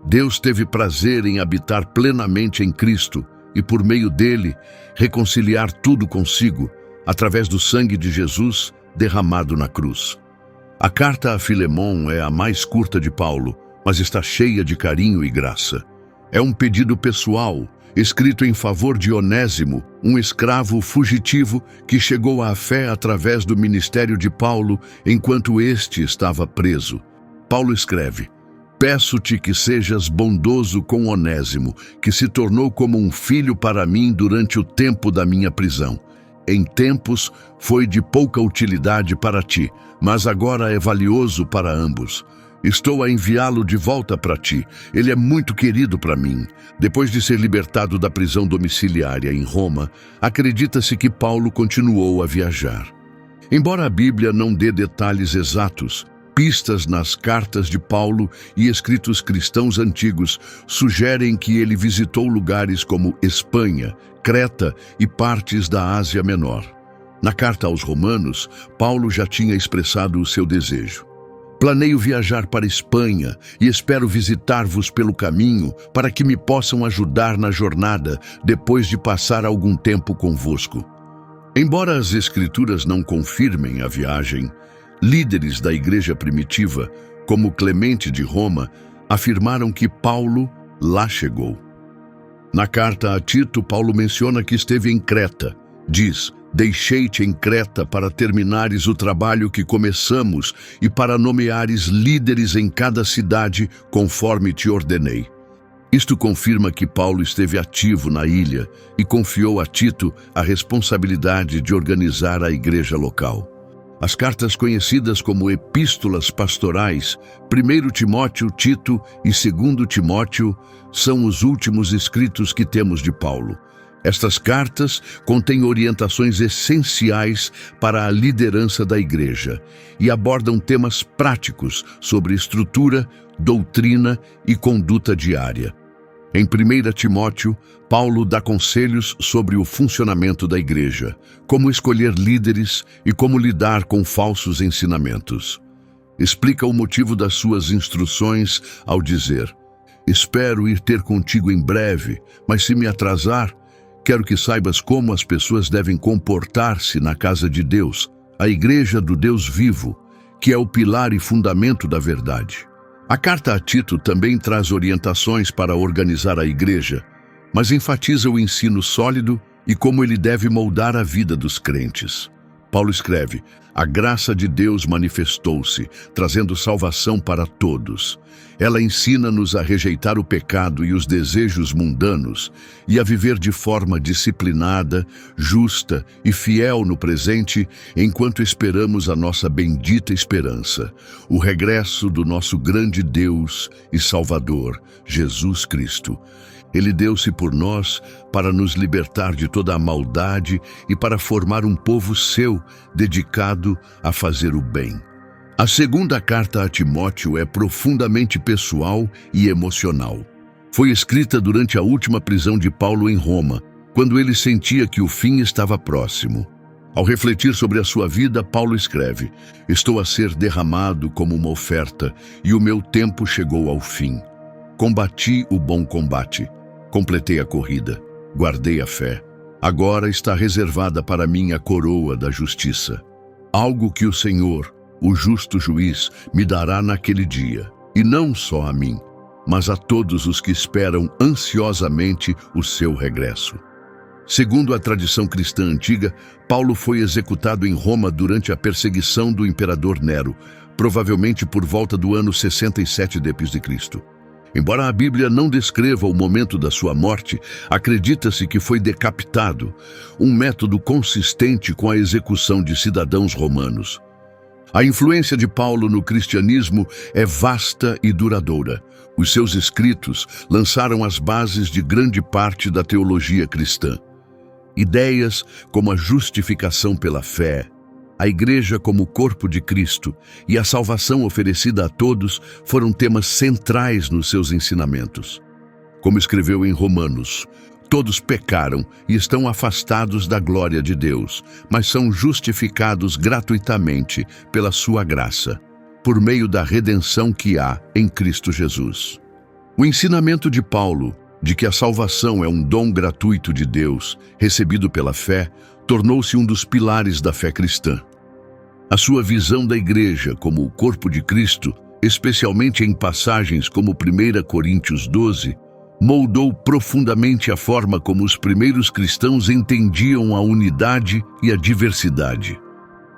S1: Deus teve prazer em habitar plenamente em Cristo, e por meio dele, reconciliar tudo consigo, através do sangue de Jesus derramado na cruz. A carta a Filemon é a mais curta de Paulo, mas está cheia de carinho e graça. É um pedido pessoal, escrito em favor de Onésimo, um escravo fugitivo que chegou à fé através do ministério de Paulo enquanto este estava preso. Paulo escreve: peço-te que sejas bondoso com Onésimo, que se tornou como um filho para mim durante o tempo da minha prisão. Em tempos foi de pouca utilidade para ti, mas agora é valioso para ambos. Estou a enviá-lo de volta para ti. Ele é muito querido para mim. Depois de ser libertado da prisão domiciliária em Roma, acredita-se que Paulo continuou a viajar. Embora a Bíblia não dê detalhes exatos, pistas nas cartas de Paulo e escritos cristãos antigos sugerem que ele visitou lugares como Espanha, Creta e partes da Ásia Menor. Na carta aos Romanos, Paulo já tinha expressado o seu desejo. Planeio viajar para Espanha e espero visitar-vos pelo caminho para que me possam ajudar na jornada depois de passar algum tempo convosco. Embora as Escrituras não confirmem a viagem, líderes da igreja primitiva, como Clemente de Roma, afirmaram que Paulo lá chegou. Na carta a Tito, Paulo menciona que esteve em Creta. Diz: deixei-te em Creta para terminares o trabalho que começamos e para nomeares líderes em cada cidade, conforme te ordenei. Isto confirma que Paulo esteve ativo na ilha e confiou a Tito a responsabilidade de organizar a igreja local. As cartas conhecidas como epístolas pastorais, 1 Timóteo, Tito e 2 Timóteo, são os últimos escritos que temos de Paulo. Estas cartas contêm orientações essenciais para a liderança da igreja e abordam temas práticos sobre estrutura, doutrina e conduta diária. Em 1 Timóteo, Paulo dá conselhos sobre o funcionamento da igreja, como escolher líderes e como lidar com falsos ensinamentos. Explica o motivo das suas instruções ao dizer: espero ir ter contigo em breve, mas se me atrasar, quero que saibas como as pessoas devem comportar-se na casa de Deus, a igreja do Deus vivo, que é o pilar e fundamento da verdade. A carta a Tito também traz orientações para organizar a igreja, mas enfatiza o ensino sólido e como ele deve moldar a vida dos crentes. Paulo escreve: a graça de Deus manifestou-se, trazendo salvação para todos. Ela ensina-nos a rejeitar o pecado e os desejos mundanos e a viver de forma disciplinada, justa e fiel no presente, enquanto esperamos a nossa bendita esperança, o regresso do nosso grande Deus e Salvador, Jesus Cristo. Ele deu-se por nós para nos libertar de toda a maldade e para formar um povo seu, dedicado a fazer o bem. A segunda carta a Timóteo é profundamente pessoal e emocional. Foi escrita durante a última prisão de Paulo em Roma, quando ele sentia que o fim estava próximo. Ao refletir sobre a sua vida, Paulo escreve: estou a ser derramado como uma oferta, e o meu tempo chegou ao fim. Combati o bom combate. Completei a corrida, guardei a fé. Agora está reservada para mim a coroa da justiça. Algo que o Senhor, o justo juiz, me dará naquele dia. E não só a mim, mas a todos os que esperam ansiosamente o seu regresso. Segundo a tradição cristã antiga, Paulo foi executado em Roma durante a perseguição do imperador Nero, provavelmente por volta do ano 67 d.C. Embora a Bíblia não descreva o momento da sua morte, acredita-se que foi decapitado, um método consistente com a execução de cidadãos romanos. A influência de Paulo no cristianismo é vasta e duradoura. Os seus escritos lançaram as bases de grande parte da teologia cristã. Ideias como a justificação pela fé, a igreja como o corpo de Cristo e a salvação oferecida a todos foram temas centrais nos seus ensinamentos. Como escreveu em Romanos: todos pecaram e estão afastados da glória de Deus, mas são justificados gratuitamente pela sua graça, por meio da redenção que há em Cristo Jesus. O ensinamento de Paulo, de que a salvação é um dom gratuito de Deus, recebido pela fé, tornou-se um dos pilares da fé cristã. A sua visão da igreja como o corpo de Cristo, especialmente em passagens como 1 Coríntios 12, moldou profundamente a forma como os primeiros cristãos entendiam a unidade e a diversidade.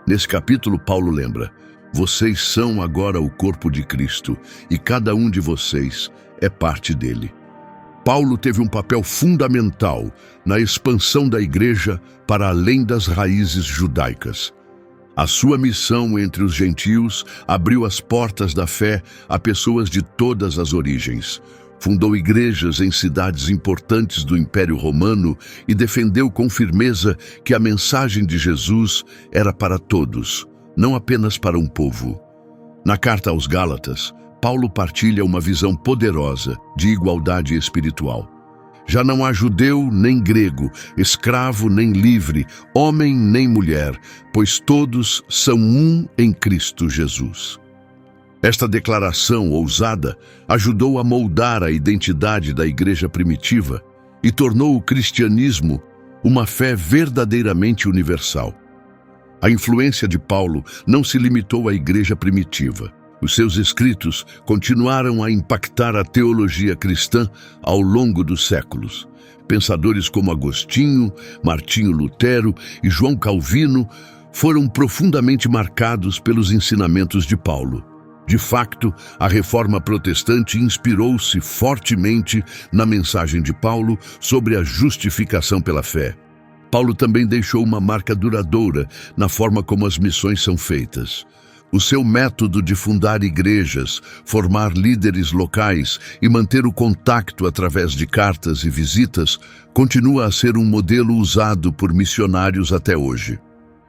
S1: Nesse capítulo, Paulo lembra: vocês são agora o corpo de Cristo e cada um de vocês é parte dele. Paulo teve um papel fundamental na expansão da igreja para além das raízes judaicas. A sua missão entre os gentios abriu as portas da fé a pessoas de todas as origens. Fundou igrejas em cidades importantes do Império Romano e defendeu com firmeza que a mensagem de Jesus era para todos, não apenas para um povo. Na carta aos Gálatas, Paulo partilha uma visão poderosa de igualdade espiritual. Já não há judeu nem grego, escravo nem livre, homem nem mulher, pois todos são um em Cristo Jesus. Esta declaração ousada ajudou a moldar a identidade da igreja primitiva e tornou o cristianismo uma fé verdadeiramente universal. A influência de Paulo não se limitou à igreja primitiva. Os seus escritos continuaram a impactar a teologia cristã ao longo dos séculos. Pensadores como Agostinho, Martinho Lutero e João Calvino foram profundamente marcados pelos ensinamentos de Paulo. De facto, a Reforma Protestante inspirou-se fortemente na mensagem de Paulo sobre a justificação pela fé. Paulo também deixou uma marca duradoura na forma como as missões são feitas. O seu método de fundar igrejas, formar líderes locais e manter o contato através de cartas e visitas continua a ser um modelo usado por missionários até hoje.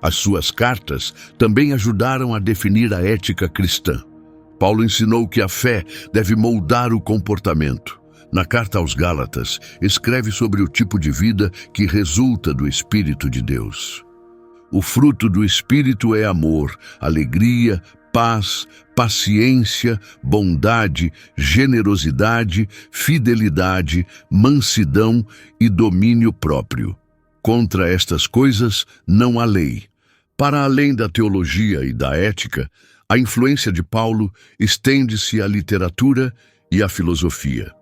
S1: As suas cartas também ajudaram a definir a ética cristã. Paulo ensinou que a fé deve moldar o comportamento. Na carta aos Gálatas, escreve sobre o tipo de vida que resulta do Espírito de Deus. O fruto do Espírito é amor, alegria, paz, paciência, bondade, generosidade, fidelidade, mansidão e domínio próprio. Contra estas coisas não há lei. Para além da teologia e da ética, a influência de Paulo estende-se à literatura e à filosofia.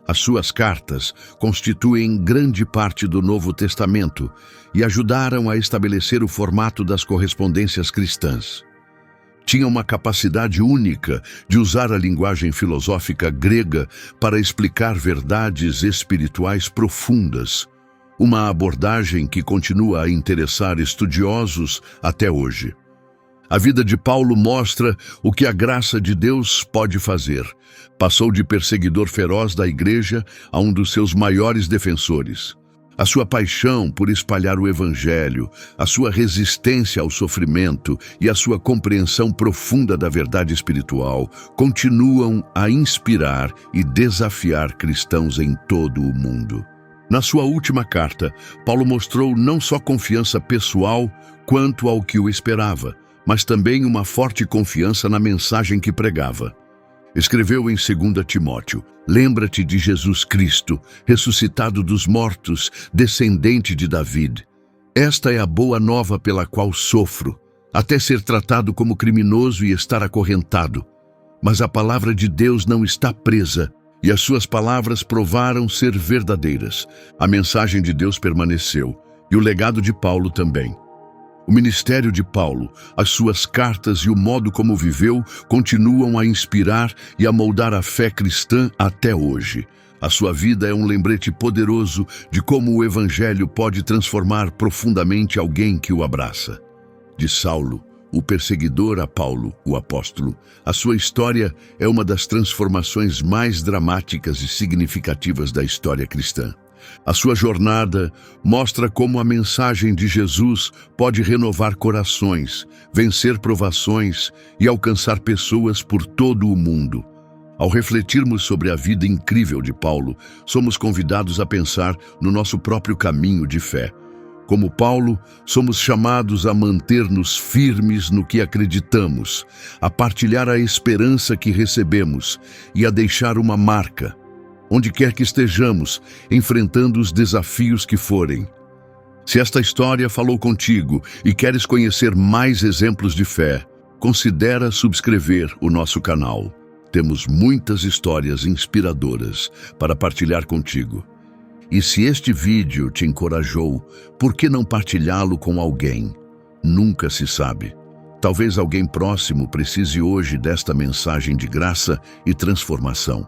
S1: As suas cartas constituem grande parte do Novo Testamento e ajudaram a estabelecer o formato das correspondências cristãs. Tinha uma capacidade única de usar a linguagem filosófica grega para explicar verdades espirituais profundas, uma abordagem que continua a interessar estudiosos até hoje. A vida de Paulo mostra o que a graça de Deus pode fazer. Passou de perseguidor feroz da igreja a um dos seus maiores defensores. A sua paixão por espalhar o evangelho, a sua resistência ao sofrimento e a sua compreensão profunda da verdade espiritual continuam a inspirar e desafiar cristãos em todo o mundo. Na sua última carta, Paulo mostrou não só confiança pessoal quanto ao que o esperava, mas também uma forte confiança na mensagem que pregava. Escreveu em 2 Timóteo: "Lembra-te de Jesus Cristo, ressuscitado dos mortos, descendente de David. Esta é a boa nova pela qual sofro, até ser tratado como criminoso e estar acorrentado. Mas a palavra de Deus não está presa, e as suas palavras provaram ser verdadeiras. A mensagem de Deus permaneceu, e o legado de Paulo também. O ministério de Paulo, as suas cartas e o modo como viveu continuam a inspirar e a moldar a fé cristã até hoje. A sua vida é um lembrete poderoso de como o Evangelho pode transformar profundamente alguém que o abraça. De Saulo, o perseguidor, a Paulo, o apóstolo, a sua história é uma das transformações mais dramáticas e significativas da história cristã. A sua jornada mostra como a mensagem de Jesus pode renovar corações, vencer provações e alcançar pessoas por todo o mundo. Ao refletirmos sobre a vida incrível de Paulo, somos convidados a pensar no nosso próprio caminho de fé. Como Paulo, somos chamados a manter-nos firmes no que acreditamos, a partilhar a esperança que recebemos e a deixar uma marca, onde quer que estejamos, enfrentando os desafios que forem. Se esta história falou contigo e queres conhecer mais exemplos de fé, considera subscrever o nosso canal. Temos muitas histórias inspiradoras para partilhar contigo. E se este vídeo te encorajou, por que não partilhá-lo com alguém? Nunca se sabe. Talvez alguém próximo precise hoje desta mensagem de graça e transformação.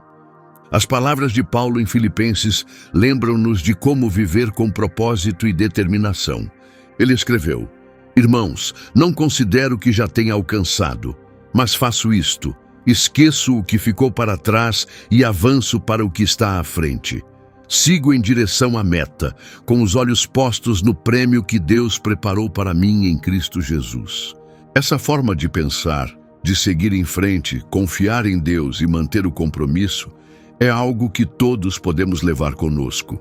S1: As palavras de Paulo em Filipenses lembram-nos de como viver com propósito e determinação. Ele escreveu: "Irmãos, não considero que já tenha alcançado, mas faço isto: esqueço o que ficou para trás e avanço para o que está à frente. Sigo em direção à meta, com os olhos postos no prêmio que Deus preparou para mim em Cristo Jesus." Essa forma de pensar, de seguir em frente, confiar em Deus e manter o compromisso, é algo que todos podemos levar conosco.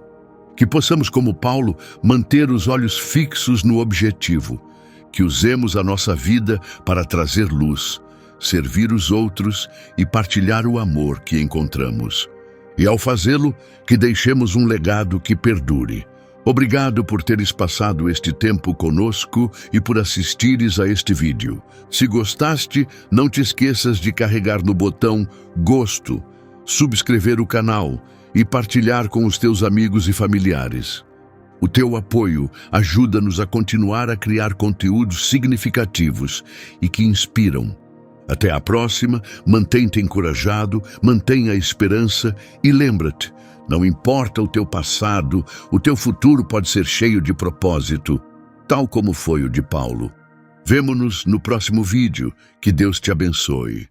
S1: Que possamos, como Paulo, manter os olhos fixos no objetivo, que usemos a nossa vida para trazer luz, servir os outros e partilhar o amor que encontramos. E ao fazê-lo, que deixemos um legado que perdure. Obrigado por teres passado este tempo conosco e por assistires a este vídeo. Se gostaste, não te esqueças de carregar no botão Gosto, subscrever o canal e partilhar com os teus amigos e familiares. O teu apoio ajuda-nos a continuar a criar conteúdos significativos e que inspiram. Até a próxima, mantém-te encorajado, mantenha a esperança e lembra-te, não importa o teu passado, o teu futuro pode ser cheio de propósito, tal como foi o de Paulo. Vemo-nos no próximo vídeo. Que Deus te abençoe.